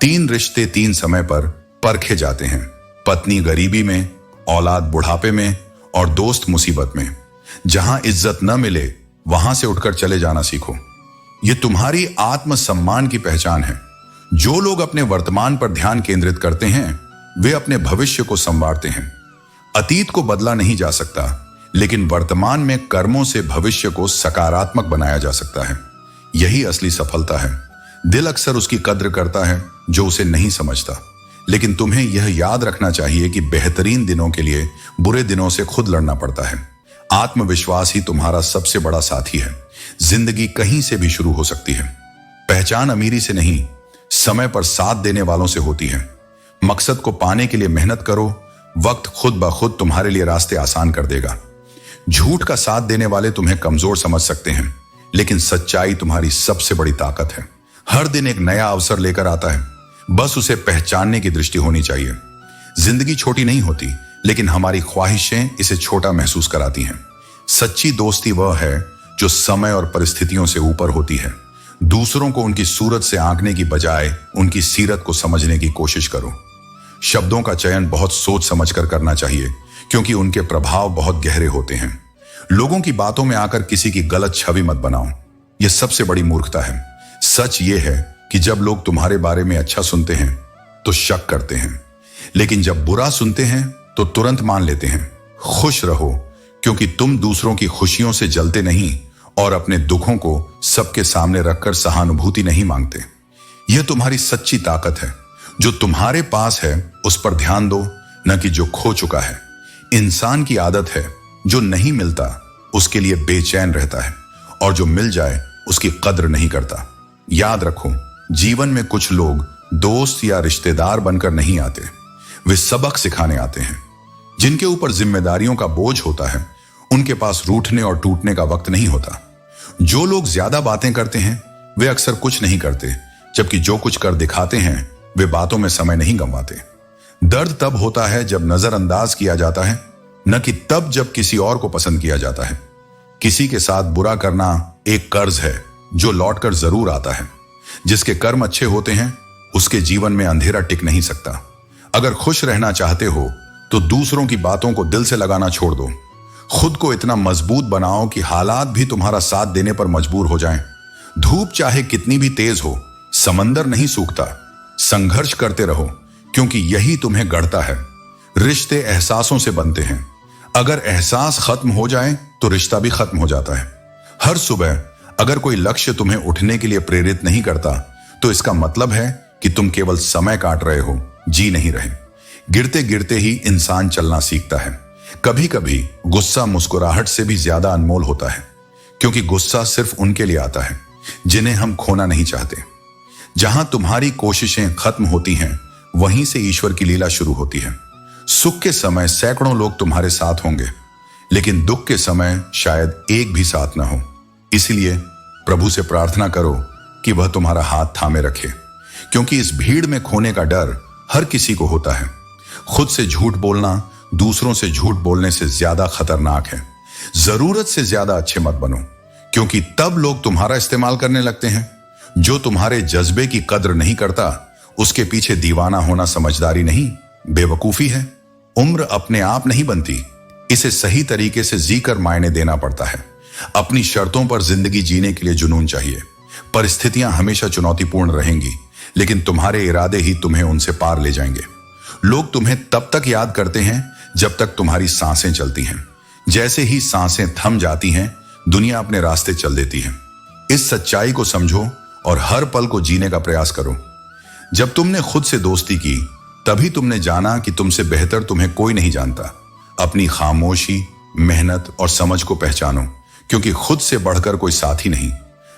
3 रिश्ते 3 समय पर परखे जाते हैं। पत्नी गरीबी में, औलाद बुढ़ापे में और दोस्त मुसीबत में। जहां इज्जत न मिले वहां से उठकर चले जाना सीखो। यह तुम्हारी आत्मसम्मान की पहचान है। जो लोग अपने वर्तमान पर ध्यान केंद्रित करते हैं वे अपने भविष्य को संवारते हैं। अतीत को बदला नहीं जा सकता, लेकिन वर्तमान में कर्मों से भविष्य को सकारात्मक बनाया जा सकता है। यही असली सफलता है। दिल अक्सर उसकी कद्र करता है जो उसे नहीं समझता, लेकिन तुम्हें यह याद रखना चाहिए कि बेहतरीन दिनों के लिए बुरे दिनों से खुद लड़ना पड़ता है। आत्मविश्वास ही तुम्हारा सबसे बड़ा साथी है। जिंदगी कहीं से भी शुरू हो सकती है। पहचान अमीरी से नहीं, समय पर साथ देने वालों से होती है। मकसद को पाने के लिए मेहनत करो, वक्त खुद ब खुद तुम्हारे लिए रास्ते आसान कर देगा। झूठ का साथ देने वाले तुम्हें कमजोर समझ सकते हैं, लेकिन सच्चाई तुम्हारी सबसे बड़ी ताकत है। हर दिन एक नया अवसर लेकर आता है, बस उसे पहचानने की दृष्टि होनी चाहिए। जिंदगी छोटी नहीं होती, लेकिन हमारी ख्वाहिशें इसे छोटा महसूस कराती हैं। सच्ची दोस्ती वह है जो समय और परिस्थितियों से ऊपर होती है। दूसरों को उनकी सूरत से आंकने की बजाय उनकी सीरत को समझने की कोशिश करो। शब्दों का चयन बहुत सोच समझकर करना चाहिए, क्योंकि उनके प्रभाव बहुत गहरे होते हैं। लोगों की बातों में आकर किसी की गलत छवि मत बनाओ, यह सबसे बड़ी मूर्खता है। सच यह है कि जब लोग तुम्हारे बारे में अच्छा सुनते हैं तो शक करते हैं, लेकिन जब बुरा सुनते हैं तो तुरंत मान लेते हैं। खुश रहो, क्योंकि तुम दूसरों की खुशियों से जलते नहीं और अपने दुखों को सबके सामने रखकर सहानुभूति नहीं मांगते। यह तुम्हारी सच्ची ताकत है। जो तुम्हारे पास है उस पर ध्यान दो, न कि जो खो चुका है। इंसान की आदत है जो नहीं मिलता उसके लिए बेचैन रहता है, और जो मिल जाए उसकी कद्र नहीं करता। याद रखो, जीवन में कुछ लोग दोस्त या रिश्तेदार बनकर नहीं आते, वे सबक सिखाने आते हैं। जिनके ऊपर जिम्मेदारियों का बोझ होता है उनके पास रूठने और टूटने का वक्त नहीं होता। जो लोग ज्यादा बातें करते हैं वे अक्सर कुछ नहीं करते, जबकि जो कुछ कर दिखाते हैं वे बातों में समय नहीं गंवाते। दर्द तब होता है जब नजरअंदाज किया जाता है, न कि तब जब किसी और को पसंद किया जाता है। किसी के साथ बुरा करना एक कर्ज है जो लौटकर जरूर आता है। जिसके कर्म अच्छे होते हैं उसके जीवन में अंधेरा टिक नहीं सकता। अगर खुश रहना चाहते हो तो दूसरों की बातों को दिल से लगाना छोड़ दो। खुद को इतना मजबूत बनाओ कि हालात भी तुम्हारा साथ देने पर मजबूर हो जाएं। धूप चाहे कितनी भी तेज हो, समंदर नहीं सूखता। संघर्ष करते रहो, क्योंकि यही तुम्हें गढ़ता है। रिश्ते एहसासों से बनते हैं। अगर एहसास खत्म हो जाए तो रिश्ता भी खत्म हो जाता है। हर सुबह अगर कोई लक्ष्य तुम्हें उठने के लिए प्रेरित नहीं करता तो इसका मतलब है कि तुम केवल समय काट रहे हो, जी नहीं रहे। गिरते गिरते ही इंसान चलना सीखता है। कभी कभी गुस्सा मुस्कुराहट से भी ज्यादा अनमोल होता है, क्योंकि गुस्सा सिर्फ उनके लिए आता है जिन्हें हम खोना नहीं चाहते। जहां तुम्हारी कोशिशें खत्म होती हैं, वहीं से ईश्वर की लीला शुरू होती है। सुख के समय सैकड़ों लोग तुम्हारे साथ होंगे, लेकिन दुख के समय शायद एक भी साथ ना हो। इसलिए प्रभु से प्रार्थना करो कि वह तुम्हारा हाथ थामे रखे, क्योंकि इस भीड़ में खोने का डर हर किसी को होता है। खुद से झूठ बोलना दूसरों से झूठ बोलने से ज्यादा खतरनाक है। जरूरत से ज्यादा अच्छे मत बनो, क्योंकि तब लोग तुम्हारा इस्तेमाल करने लगते हैं। जो तुम्हारे जज्बे की कद्र नहीं करता, उसके पीछे दीवाना होना समझदारी नहीं, बेवकूफी है। उम्र अपने आप नहीं बनती, इसे सही तरीके से जीकर मायने देना पड़ता है। अपनी शर्तों पर जिंदगी जीने के लिए जुनून चाहिए। परिस्थितियां हमेशा चुनौतीपूर्ण रहेंगी, लेकिन तुम्हारे इरादे ही तुम्हें उनसे पार ले जाएंगे। लोग तुम्हें तब तक याद करते हैं जब तक तुम्हारी सांसें चलती हैं। जैसे ही सांसें थम जाती हैं, दुनिया अपने रास्ते चल देती है। इस सच्चाई को समझो और हर पल को जीने का प्रयास करो। जब तुमने खुद से दोस्ती की, तभी तुमने जाना कि तुमसे बेहतर तुम्हें कोई नहीं जानता। अपनी खामोशी, मेहनत और समझ को पहचानो, क्योंकि खुद से बढ़कर कोई साथी नहीं।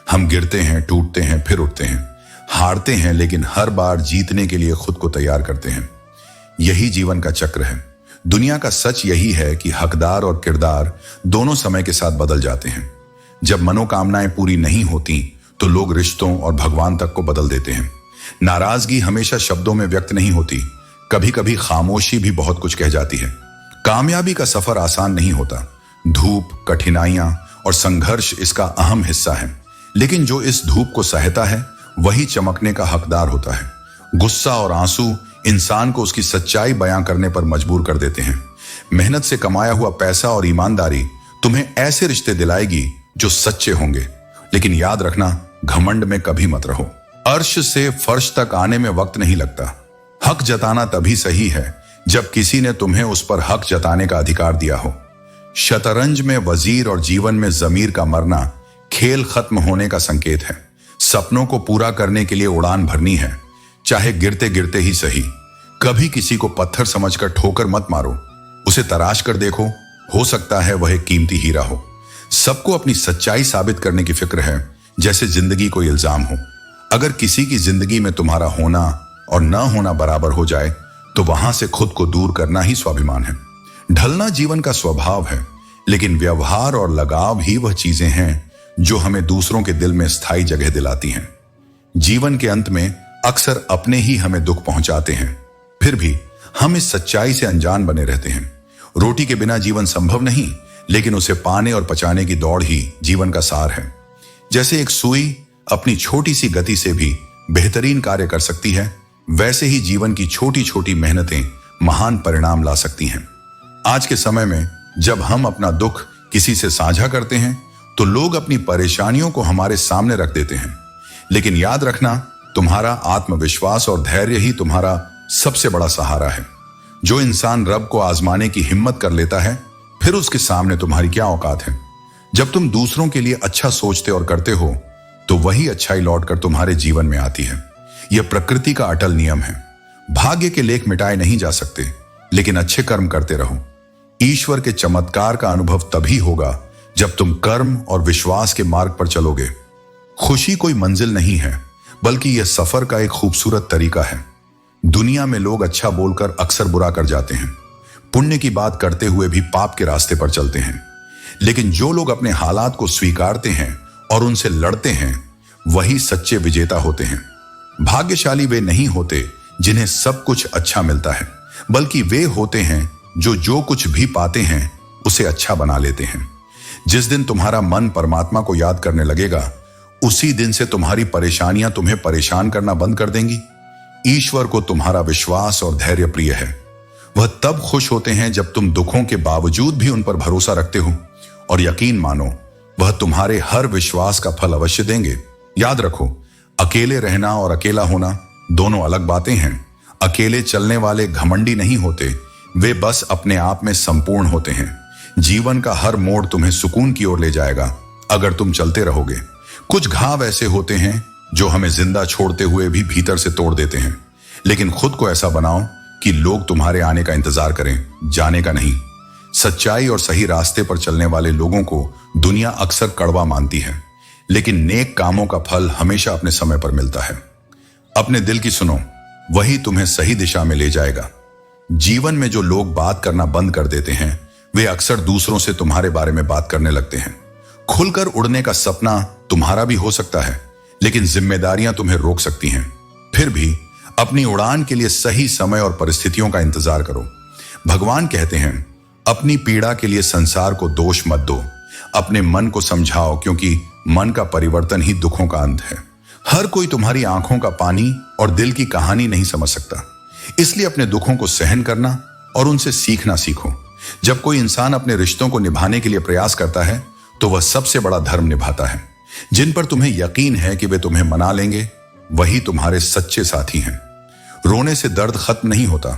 हम गिरते हैं, टूटते हैं, फिर उठते हैं, हारते हैं, लेकिन हर बार जीतने के लिए खुद को तैयार करते हैं। यही जीवन का चक्र है। दुनिया का सच यही है कि हकदार और किरदार दोनों समय के साथ बदल जाते हैं। जब मनोकामनाएं पूरी नहीं होती, तो लोग रिश्तों और भगवान तक को बदल देते हैं। नाराजगी हमेशा शब्दों में व्यक्त नहीं होती, कभी कभी खामोशी भी बहुत कुछ कह जाती है। कामयाबी का सफर आसान नहीं होता। धूप, कठिनाइयां और संघर्ष इसका अहम हिस्सा है, लेकिन जो इस धूप को सहता है, वही चमकने का हकदार होता है। गुस्सा और आंसू इंसान को उसकी सच्चाई बयां करने पर मजबूर कर देते हैं। मेहनत से कमाया हुआ पैसा और ईमानदारी तुम्हें ऐसे रिश्ते दिलाएगी जो सच्चे होंगे, लेकिन याद रखना, घमंड में कभी मत रहो। अर्श से फर्श तक आने में वक्त नहीं लगता। हक जताना तभी सही है जब किसी ने तुम्हें उस पर हक जताने का अधिकार दिया हो। शतरंज में वजीर और जीवन में जमीर का मरना खेल खत्म होने का संकेत है। सपनों को पूरा करने के लिए उड़ान भरनी है, चाहे गिरते गिरते ही सही। कभी किसी को पत्थर समझकर ठोकर मत मारो, उसे तराश कर देखो, हो सकता है वह एक कीमती हीरा हो। सबको अपनी सच्चाई साबित करने की फिक्र है, जैसे जिंदगी कोई इल्जाम हो। अगर किसी की जिंदगी में तुम्हारा होना और न होना बराबर हो जाए, तो वहां से खुद को दूर करना ही स्वाभिमान है। ढलना जीवन का स्वभाव है, लेकिन व्यवहार और लगाव ही वह चीजें हैं जो हमें दूसरों के दिल में स्थायी जगह दिलाती हैं। जीवन के अंत में अक्सर अपने ही हमें दुख पहुंचाते हैं, फिर भी हम इस सच्चाई से अनजान बने रहते हैं। रोटी के बिना जीवन संभव नहीं, लेकिन उसे पाने और पचाने की दौड़ ही जीवन का सार है। जैसे एक सुई अपनी छोटी सी गति से भी बेहतरीन कार्य कर सकती है, वैसे ही जीवन की छोटी छोटी मेहनतें महान परिणाम ला सकती हैं। आज के समय में जब हम अपना दुख किसी से साझा करते हैं, तो लोग अपनी परेशानियों को हमारे सामने रख देते हैं, लेकिन याद रखना, तुम्हारा आत्मविश्वास और धैर्य ही तुम्हारा सबसे बड़ा सहारा है। जो इंसान रब को आजमाने की हिम्मत कर लेता है, फिर उसके सामने तुम्हारी क्या औकात है। जब तुम दूसरों के लिए अच्छा सोचते और करते हो, तो वही अच्छाई लौटकर तुम्हारे जीवन में आती है। यह प्रकृति का अटल नियम है। भाग्य के लेख मिटाए नहीं जा सकते, लेकिन अच्छे कर्म करते रहो। ईश्वर के चमत्कार का अनुभव तभी होगा जब तुम कर्म और विश्वास के मार्ग पर चलोगे। खुशी कोई मंजिल नहीं है, बल्कि यह सफर का एक खूबसूरत तरीका है। दुनिया में लोग अच्छा बोलकर अक्सर बुरा कर जाते हैं, पुण्य की बात करते हुए भी पाप के रास्ते पर चलते हैं। लेकिन जो लोग अपने हालात को स्वीकारते हैं और उनसे लड़ते हैं, वही सच्चे विजेता होते हैं। भाग्यशाली वे नहीं होते जिन्हें सब कुछ अच्छा मिलता है, बल्कि वे होते हैं जो कुछ भी पाते हैं उसे अच्छा बना लेते हैं। जिस दिन तुम्हारा मन परमात्मा को याद करने लगेगा, उसी दिन से तुम्हारी परेशानियां तुम्हें परेशान करना बंद कर देंगी। ईश्वर को तुम्हारा विश्वास और धैर्य प्रिय है। वह तब खुश होते हैं जब तुम दुखों के बावजूद भी उन पर भरोसा रखते हो, और यकीन मानो, वह तुम्हारे हर विश्वास का फल अवश्य देंगे। याद रखो, अकेले रहना और अकेला होना दोनों अलग बातें हैं। अकेले चलने वाले घमंडी नहीं होते, वे बस अपने आप में संपूर्ण होते हैं। जीवन का हर मोड़ तुम्हें सुकून की ओर ले जाएगा, अगर तुम चलते रहोगे। कुछ घाव ऐसे होते हैं जो हमें जिंदा छोड़ते हुए भी भीतर से तोड़ देते हैं, लेकिन खुद को ऐसा बनाओ कि लोग तुम्हारे आने का इंतजार करें, जाने का नहीं। सच्चाई और सही रास्ते पर चलने वाले लोगों को दुनिया अक्सर कड़वा मानती है, लेकिन नेक कामों का फल हमेशा अपने समय पर मिलता है। अपने दिल की सुनो, वही तुम्हें सही दिशा में ले जाएगा। जीवन में जो लोग बात करना बंद कर देते हैं, वे अक्सर दूसरों से तुम्हारे बारे में बात करने लगते हैं। खुलकर उड़ने का सपना तुम्हारा भी हो सकता है, लेकिन जिम्मेदारियां तुम्हें रोक सकती हैं। फिर भी अपनी उड़ान के लिए सही समय और परिस्थितियों का इंतजार करो। भगवान कहते हैं, अपनी पीड़ा के लिए संसार को दोष मत दो, अपने मन को समझाओ, क्योंकि मन का परिवर्तन ही दुखों का अंत है। हर कोई तुम्हारी आंखों का पानी और दिल की कहानी नहीं समझ सकता, इसलिए अपने दुखों को सहन करना और उनसे सीखना सीखो। जब कोई इंसान अपने रिश्तों को निभाने के लिए प्रयास करता है, तो वह सबसे बड़ा धर्म निभाता है। जिन पर तुम्हें यकीन है कि वे तुम्हें मना लेंगे, वही तुम्हारे सच्चे साथी हैं। रोने से दर्द खत्म नहीं होता,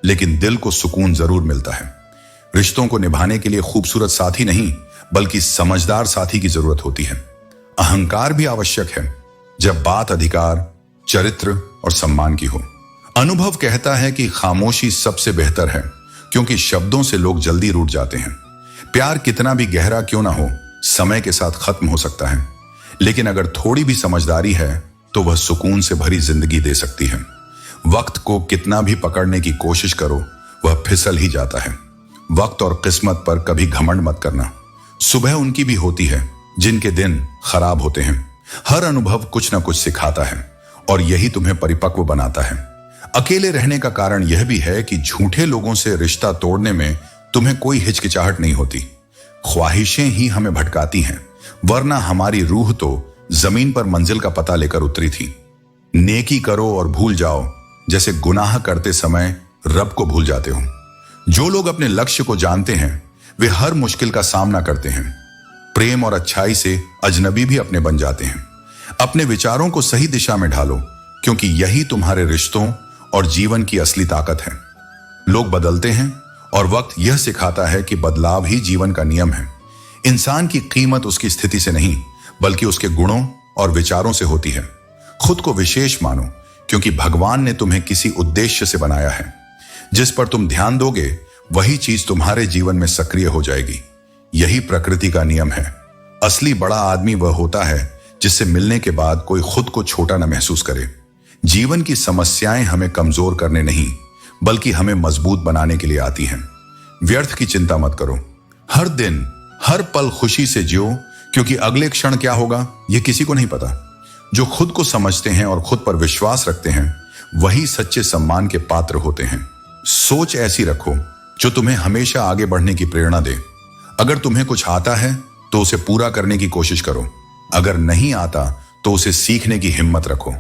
लेकिन दिल को सुकून जरूर मिलता है। रिश्तों को निभाने के लिए खूबसूरत साथी नहीं, बल्कि समझदार साथी की जरूरत होती है। अहंकार भी आवश्यक है, जब बात अधिकार, चरित्र और सम्मान की हो। अनुभव कहता है कि खामोशी सबसे बेहतर है, क्योंकि शब्दों से लोग जल्दी रूठ जाते हैं। प्यार कितना भी गहरा क्यों ना हो, समय के साथ खत्म हो सकता है, लेकिन अगर थोड़ी भी समझदारी है तो वह सुकून से भरी जिंदगी दे सकती है। वक्त को कितना भी पकड़ने की कोशिश करो, वह फिसल ही जाता है। वक्त और किस्मत पर कभी घमंड मत करना। सुबह उनकी भी होती है जिनके दिन खराब होते हैं। हर अनुभव कुछ ना कुछ सिखाता है, और यही तुम्हें परिपक्व बनाता है। अकेले रहने का कारण यह भी है कि झूठे लोगों से रिश्ता तोड़ने में तुम्हें कोई हिचकिचाहट नहीं होती। ख्वाहिशें ही हमें भटकाती हैं, वरना हमारी रूह तो जमीन पर मंजिल का पता लेकर उतरी थी। नेकी करो और भूल जाओ, जैसे गुनाह करते समय रब को भूल जाते हो। जो लोग अपने लक्ष्य को जानते हैं, वे हर मुश्किल का सामना करते हैं। प्रेम और अच्छाई से अजनबी भी अपने बन जाते हैं। अपने विचारों को सही दिशा में ढालो, क्योंकि यही तुम्हारे रिश्तों और जीवन की असली ताकत है। लोग बदलते हैं, और वक्त यह सिखाता है कि बदलाव ही जीवन का नियम है। इंसान की कीमत उसकी स्थिति से नहीं, बल्कि उसके गुणों और विचारों से होती है। खुद को विशेष मानो, क्योंकि भगवान ने तुम्हें किसी उद्देश्य से बनाया है। जिस पर तुम ध्यान दोगे, वही चीज तुम्हारे जीवन में सक्रिय हो जाएगी। यही प्रकृति का नियम है। असली बड़ा आदमी वह होता है जिससे मिलने के बाद कोई खुद को छोटा न महसूस करे। जीवन की समस्याएं हमें कमजोर करने नहीं, बल्कि हमें मजबूत बनाने के लिए आती हैं। व्यर्थ की चिंता मत करो। हर दिन, हर पल खुशी से जियो, क्योंकि अगले क्षण क्या होगा यह किसी को नहीं पता। जो खुद को समझते हैं और खुद पर विश्वास रखते हैं, वही सच्चे सम्मान के पात्र होते हैं। सोच ऐसी रखो जो तुम्हें हमेशा आगे बढ़ने की प्रेरणा दे। अगर तुम्हें कुछ आता है तो उसे पूरा करने की कोशिश करो, अगर नहीं आता तो उसे सीखने की हिम्मत रखो।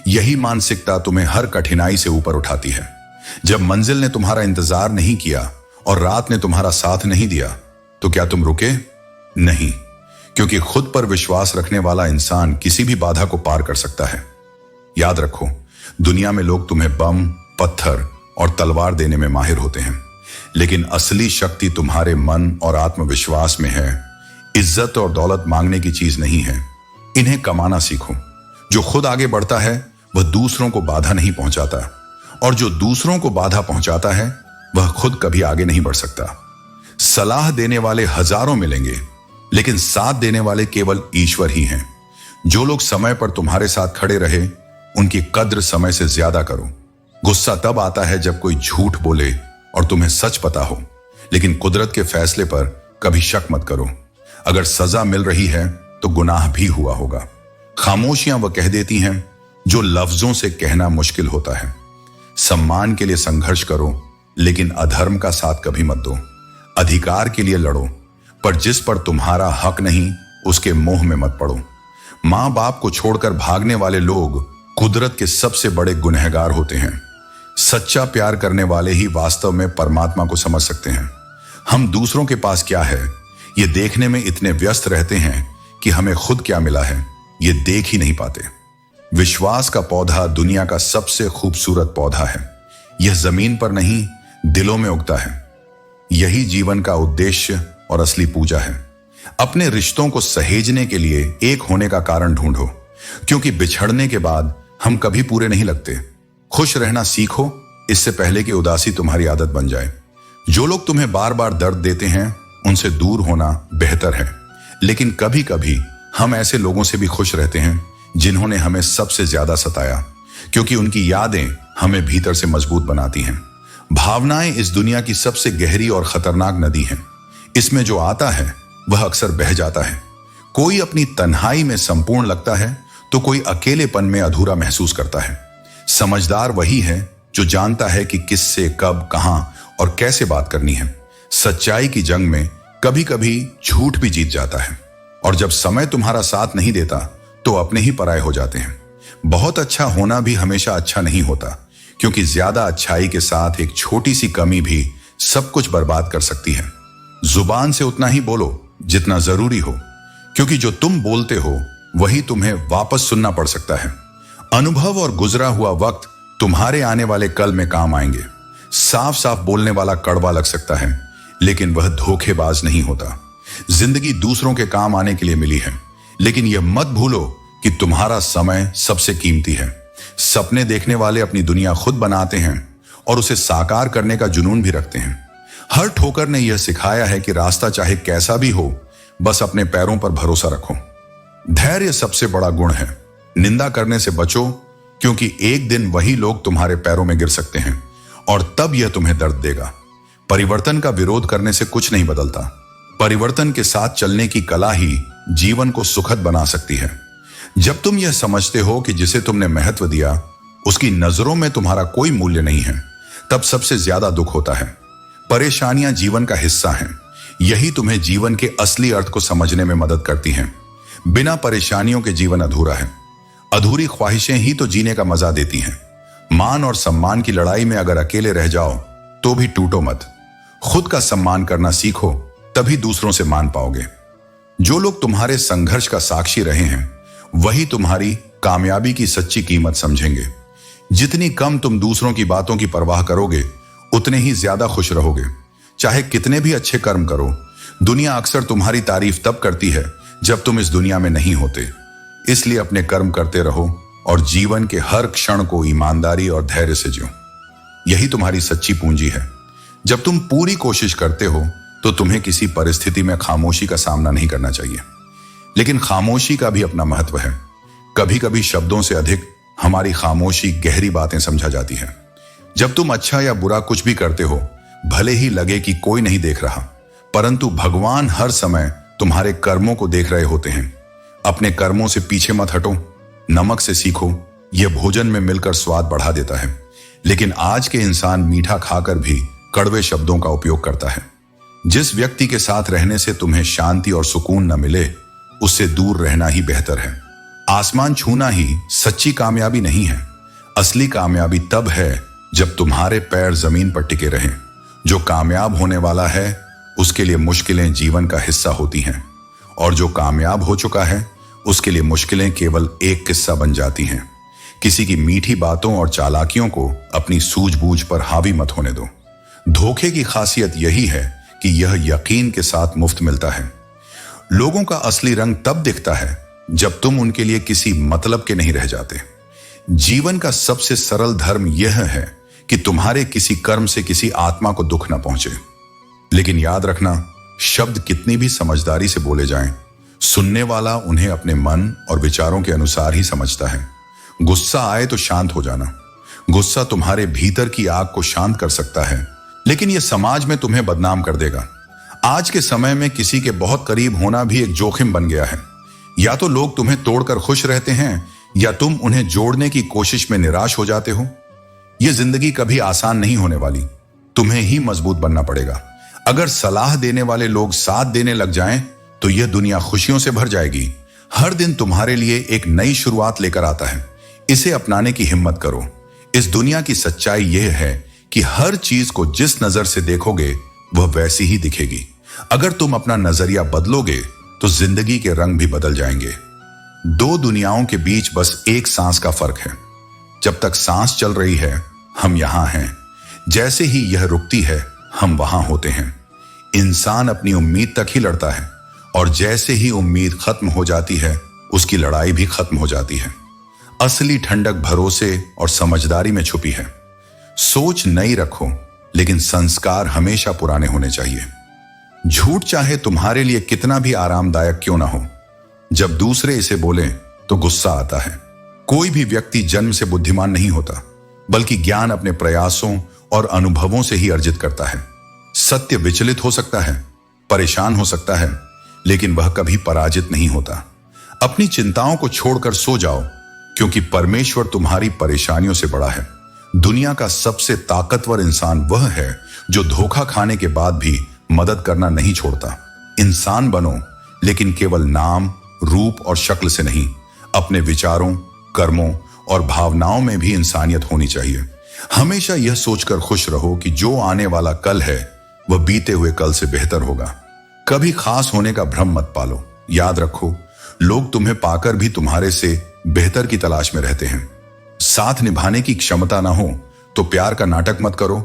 यही मानसिकता तुम्हें हर कठिनाई से ऊपर उठाती है। जब मंजिल ने तुम्हारा इंतजार नहीं किया और रात ने तुम्हारा साथ नहीं दिया, तो क्या तुम रुके? नहीं, क्योंकि खुद पर विश्वास रखने वाला इंसान किसी भी बाधा को पार कर सकता है। याद रखो, दुनिया में लोग तुम्हें बम, पत्थर और तलवार देने में माहिर होते हैं, लेकिन असली शक्ति तुम्हारे मन और आत्मविश्वास में है। इज्जत और दौलत मांगने की चीज नहीं है, इन्हें कमाना सीखो। जो खुद आगे बढ़ता है वह दूसरों को बाधा नहीं पहुंचाता, और जो दूसरों को बाधा पहुंचाता है वह खुद कभी आगे नहीं बढ़ सकता। सलाह देने वाले हजारों मिलेंगे, लेकिन साथ देने वाले केवल ईश्वर ही हैं। जो लोग समय पर तुम्हारे साथ खड़े रहे, उनकी कद्र समय से ज्यादा करो। गुस्सा तब आता है जब कोई झूठ बोले और तुम्हें सच पता हो, लेकिन कुदरत के फैसले पर कभी शक मत करो। अगर सजा मिल रही है तो गुनाह भी हुआ होगा। खामोशियां वह कह देती हैं जो लफ्जों से कहना मुश्किल होता है। सम्मान के लिए संघर्ष करो, लेकिन अधर्म का साथ कभी मत दो। अधिकार के लिए लड़ो, पर जिस पर तुम्हारा हक नहीं उसके मोह में मत पड़ो। मां बाप को छोड़कर भागने वाले लोग कुदरत के सबसे बड़े गुनहगार होते हैं। सच्चा प्यार करने वाले ही वास्तव में परमात्मा को समझ सकते हैं। हम दूसरों के पास क्या है ये देखने में इतने व्यस्त रहते हैं कि हमें खुद क्या मिला है ये देख ही नहीं पाते। विश्वास का पौधा दुनिया का सबसे खूबसूरत पौधा है। यह जमीन पर नहीं, दिलों में उगता है। यही जीवन का उद्देश्य और असली पूजा है। अपने रिश्तों को सहेजने के लिए एक होने का कारण ढूंढो, क्योंकि बिछड़ने के बाद हम कभी पूरे नहीं लगते। खुश रहना सीखो, इससे पहले कि उदासी तुम्हारी आदत बन जाए। जो लोग तुम्हें बार बार दर्द देते हैं उनसे दूर होना बेहतर है। लेकिन कभी कभी हम ऐसे लोगों से भी खुश रहते हैं जिन्होंने हमें सबसे ज्यादा सताया, क्योंकि उनकी यादें हमें भीतर से मजबूत बनाती हैं। भावनाएं इस दुनिया की सबसे गहरी और खतरनाक नदी हैं। इसमें जो आता है वह अक्सर बह जाता है। कोई अपनी तन्हाई में संपूर्ण लगता है तो कोई अकेलेपन में अधूरा महसूस करता है। समझदार वही है जो जानता है कि किससे, कब, कहां और कैसे बात करनी है। सच्चाई की जंग में कभी कभी झूठ भी जीत जाता है, और जब समय तुम्हारा साथ नहीं देता तो अपने ही पराये हो जाते हैं। बहुत अच्छा होना भी हमेशा अच्छा नहीं होता, क्योंकि ज्यादा अच्छाई के साथ एक छोटी सी कमी भी सब कुछ बर्बाद कर सकती है। जुबान से उतना ही बोलो जितना जरूरी हो, क्योंकि जो तुम बोलते हो वही तुम्हें वापस सुनना पड़ सकता है। अनुभव और गुजरा हुआ वक्त तुम्हारे आने वाले कल में काम आएंगे। साफ साफ बोलने वाला कड़वा लग सकता है, लेकिन वह धोखेबाज नहीं होता। जिंदगी दूसरों के काम आने के लिए मिली है, लेकिन यह मत भूलो कि तुम्हारा समय सबसे कीमती है। सपने देखने वाले अपनी दुनिया खुद बनाते हैं और उसे साकार करने का जुनून भी रखते हैं। हर ठोकर ने यह सिखाया है कि रास्ता चाहे कैसा भी हो, बस अपने पैरों पर भरोसा रखो। धैर्य सबसे बड़ा गुण है। निंदा करने से बचो, क्योंकि एक दिन वही लोग तुम्हारे पैरों में गिर सकते हैं और तब यह तुम्हें दर्द देगा। परिवर्तन का विरोध करने से कुछ नहीं बदलता। परिवर्तन के साथ चलने की कला ही जीवन को सुखद बना सकती है। जब तुम यह समझते हो कि जिसे तुमने महत्व दिया उसकी नजरों में तुम्हारा कोई मूल्य नहीं है, तब सबसे ज्यादा दुख होता है। परेशानियां जीवन का हिस्सा हैं। यही तुम्हें जीवन के असली अर्थ को समझने में मदद करती हैं। बिना परेशानियों के जीवन अधूरा है। अधूरी ख्वाहिशें ही तो जीने का मजा देती हैं। मान और सम्मान की लड़ाई में अगर अकेले रह जाओ तो भी टूटो मत। खुद का सम्मान करना सीखो, तभी दूसरों से मान पाओगे। जो लोग तुम्हारे संघर्ष का साक्षी रहे हैं वही तुम्हारी कामयाबी की सच्ची कीमत समझेंगे। जितनी कम तुम दूसरों की बातों की परवाह करोगे उतने ही ज्यादा खुश रहोगे। चाहे कितने भी अच्छे कर्म करो, दुनिया अक्सर तुम्हारी तारीफ तब करती है जब तुम इस दुनिया में नहीं होते। इसलिए अपने कर्म करते रहो और जीवन के हर क्षण को ईमानदारी और धैर्य से जियो। यही तुम्हारी सच्ची पूंजी है। जब तुम पूरी कोशिश करते हो तो तुम्हें किसी परिस्थिति में खामोशी का सामना नहीं करना चाहिए, लेकिन खामोशी का भी अपना महत्व है। कभी कभी शब्दों से अधिक हमारी खामोशी गहरी बातें समझा जाती है। जब तुम अच्छा या बुरा कुछ भी करते हो, भले ही लगे कि कोई नहीं देख रहा, परंतु भगवान हर समय तुम्हारे कर्मों को देख रहे होते हैं। अपने कर्मों से पीछे मत हटो। नमक से सीखो, यह भोजन में मिलकर स्वाद बढ़ा देता है। लेकिन आज के इंसान मीठा खाकर भी कड़वे शब्दों का उपयोग करता है। जिस व्यक्ति के साथ रहने से तुम्हें शांति और सुकून न मिले, उससे दूर रहना ही बेहतर है। आसमान छूना ही सच्ची कामयाबी नहीं है। असली कामयाबी तब है जब तुम्हारे पैर जमीन पर टिके रहें। जो कामयाब होने वाला है उसके लिए मुश्किलें जीवन का हिस्सा होती हैं, और जो कामयाब हो चुका है उसके लिए मुश्किलें केवल एक किस्सा बन जाती हैं। किसी की मीठी बातों और चालाकियों को अपनी सूझबूझ पर हावी मत होने दो। धोखे की खासियत यही है कि यह यकीन के साथ मुफ्त मिलता है। लोगों का असली रंग तब दिखता है जब तुम उनके लिए किसी मतलब के नहीं रह जाते। जीवन का सबसे सरल धर्म यह है कि तुम्हारे किसी कर्म से किसी आत्मा को दुख न पहुंचे। लेकिन याद रखना, शब्द कितनी भी समझदारी से बोले जाएं, सुनने वाला उन्हें अपने मन और विचारों के अनुसार ही समझता है। गुस्सा आए तो शांत हो जाना। गुस्सा तुम्हारे भीतर की आग को शांत कर सकता है, लेकिन यह समाज में तुम्हें बदनाम कर देगा। आज के समय में किसी के बहुत करीब होना भी एक जोखिम बन गया है। या तो लोग तुम्हें तोड़कर खुश रहते हैं, या तुम उन्हें जोड़ने की कोशिश में निराश हो जाते हो। यह जिंदगी कभी आसान नहीं होने वाली। तुम्हें ही मजबूत बनना पड़ेगा। अगर सलाह देने वाले लोग साथ देने लग जाएं, तो यह दुनिया खुशियों से भर जाएगी। हर दिन तुम्हारे लिए एक नई शुरुआत लेकर आता है। इसे अपनाने की हिम्मत करो। इस दुनिया की सच्चाई यह है कि हर चीज को जिस नजर से देखोगे वह वैसी ही दिखेगी। अगर तुम अपना नजरिया बदलोगे तो जिंदगी के रंग भी बदल जाएंगे। दो दुनियाओं के बीच बस एक सांस का फर्क है। जब तक सांस चल रही है हम यहां हैं, जैसे ही यह रुकती है हम वहां होते हैं। इंसान अपनी उम्मीद तक ही लड़ता है, और जैसे ही उम्मीद खत्म हो जाती है उसकी लड़ाई भी खत्म हो जाती है। असली ठंडक भरोसे और समझदारी में छुपी है। सोच नई रखो, लेकिन संस्कार हमेशा पुराने होने चाहिए। झूठ चाहे तुम्हारे लिए कितना भी आरामदायक क्यों ना हो, जब दूसरे इसे बोले तो गुस्सा आता है। कोई भी व्यक्ति जन्म से बुद्धिमान नहीं होता, बल्कि ज्ञान अपने प्रयासों और अनुभवों से ही अर्जित करता है। सत्य विचलित हो सकता है, परेशान हो सकता है, लेकिन वह कभी पराजित नहीं होता। अपनी चिंताओं को छोड़कर सो जाओ, क्योंकि परमेश्वर तुम्हारी परेशानियों से बड़ा है। दुनिया का सबसे ताकतवर इंसान वह है जो धोखा खाने के बाद भी मदद करना नहीं छोड़ता। इंसान बनो, लेकिन केवल नाम, रूप और शक्ल से नहीं, अपने विचारों, कर्मों और भावनाओं में भी इंसानियत होनी चाहिए। हमेशा यह सोचकर खुश रहो कि जो आने वाला कल है वह बीते हुए कल से बेहतर होगा। कभी खास होने का भ्रम मत पालो। याद रखो, लोग तुम्हें पाकर भी तुम्हारे से बेहतर की तलाश में रहते हैं। साथ निभाने की क्षमता ना हो तो प्यार का नाटक मत करो।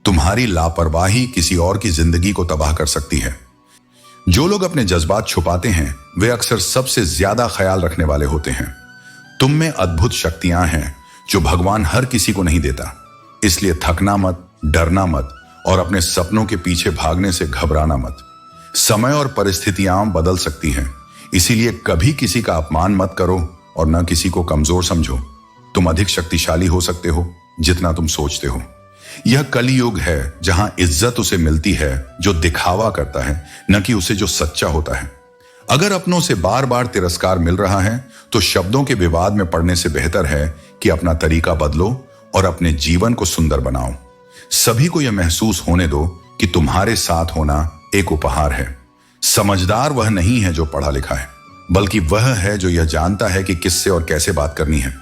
तुम्हारी लापरवाही किसी और की जिंदगी को तबाह कर सकती है। जो लोग अपने जज्बात छुपाते हैं वे अक्सर सबसे ज्यादा ख्याल रखने वाले होते हैं। तुम में अद्भुत शक्तियां हैं जो भगवान हर किसी को नहीं देता। इसलिए थकना मत, डरना मत और अपने सपनों के पीछे भागने से घबराना मत। समय और परिस्थितियां बदल सकती हैं, इसीलिए कभी किसी का अपमान मत करो और न किसी को कमजोर समझो। तुम अधिक शक्तिशाली हो सकते हो जितना तुम सोचते हो। यह कलयुग है जहां इज्जत उसे मिलती है जो दिखावा करता है, न कि उसे जो सच्चा होता है। अगर अपनों से बार बार तिरस्कार मिल रहा है तो शब्दों के विवाद में पड़ने से बेहतर है कि अपना तरीका बदलो और अपने जीवन को सुंदर बनाओ। सभी को यह महसूस होने दो कि तुम्हारे साथ होना एक उपहार है। समझदार वह नहीं है जो पढ़ा लिखा है, बल्कि वह है जो यह जानता है कि किससे और कैसे बात करनी है।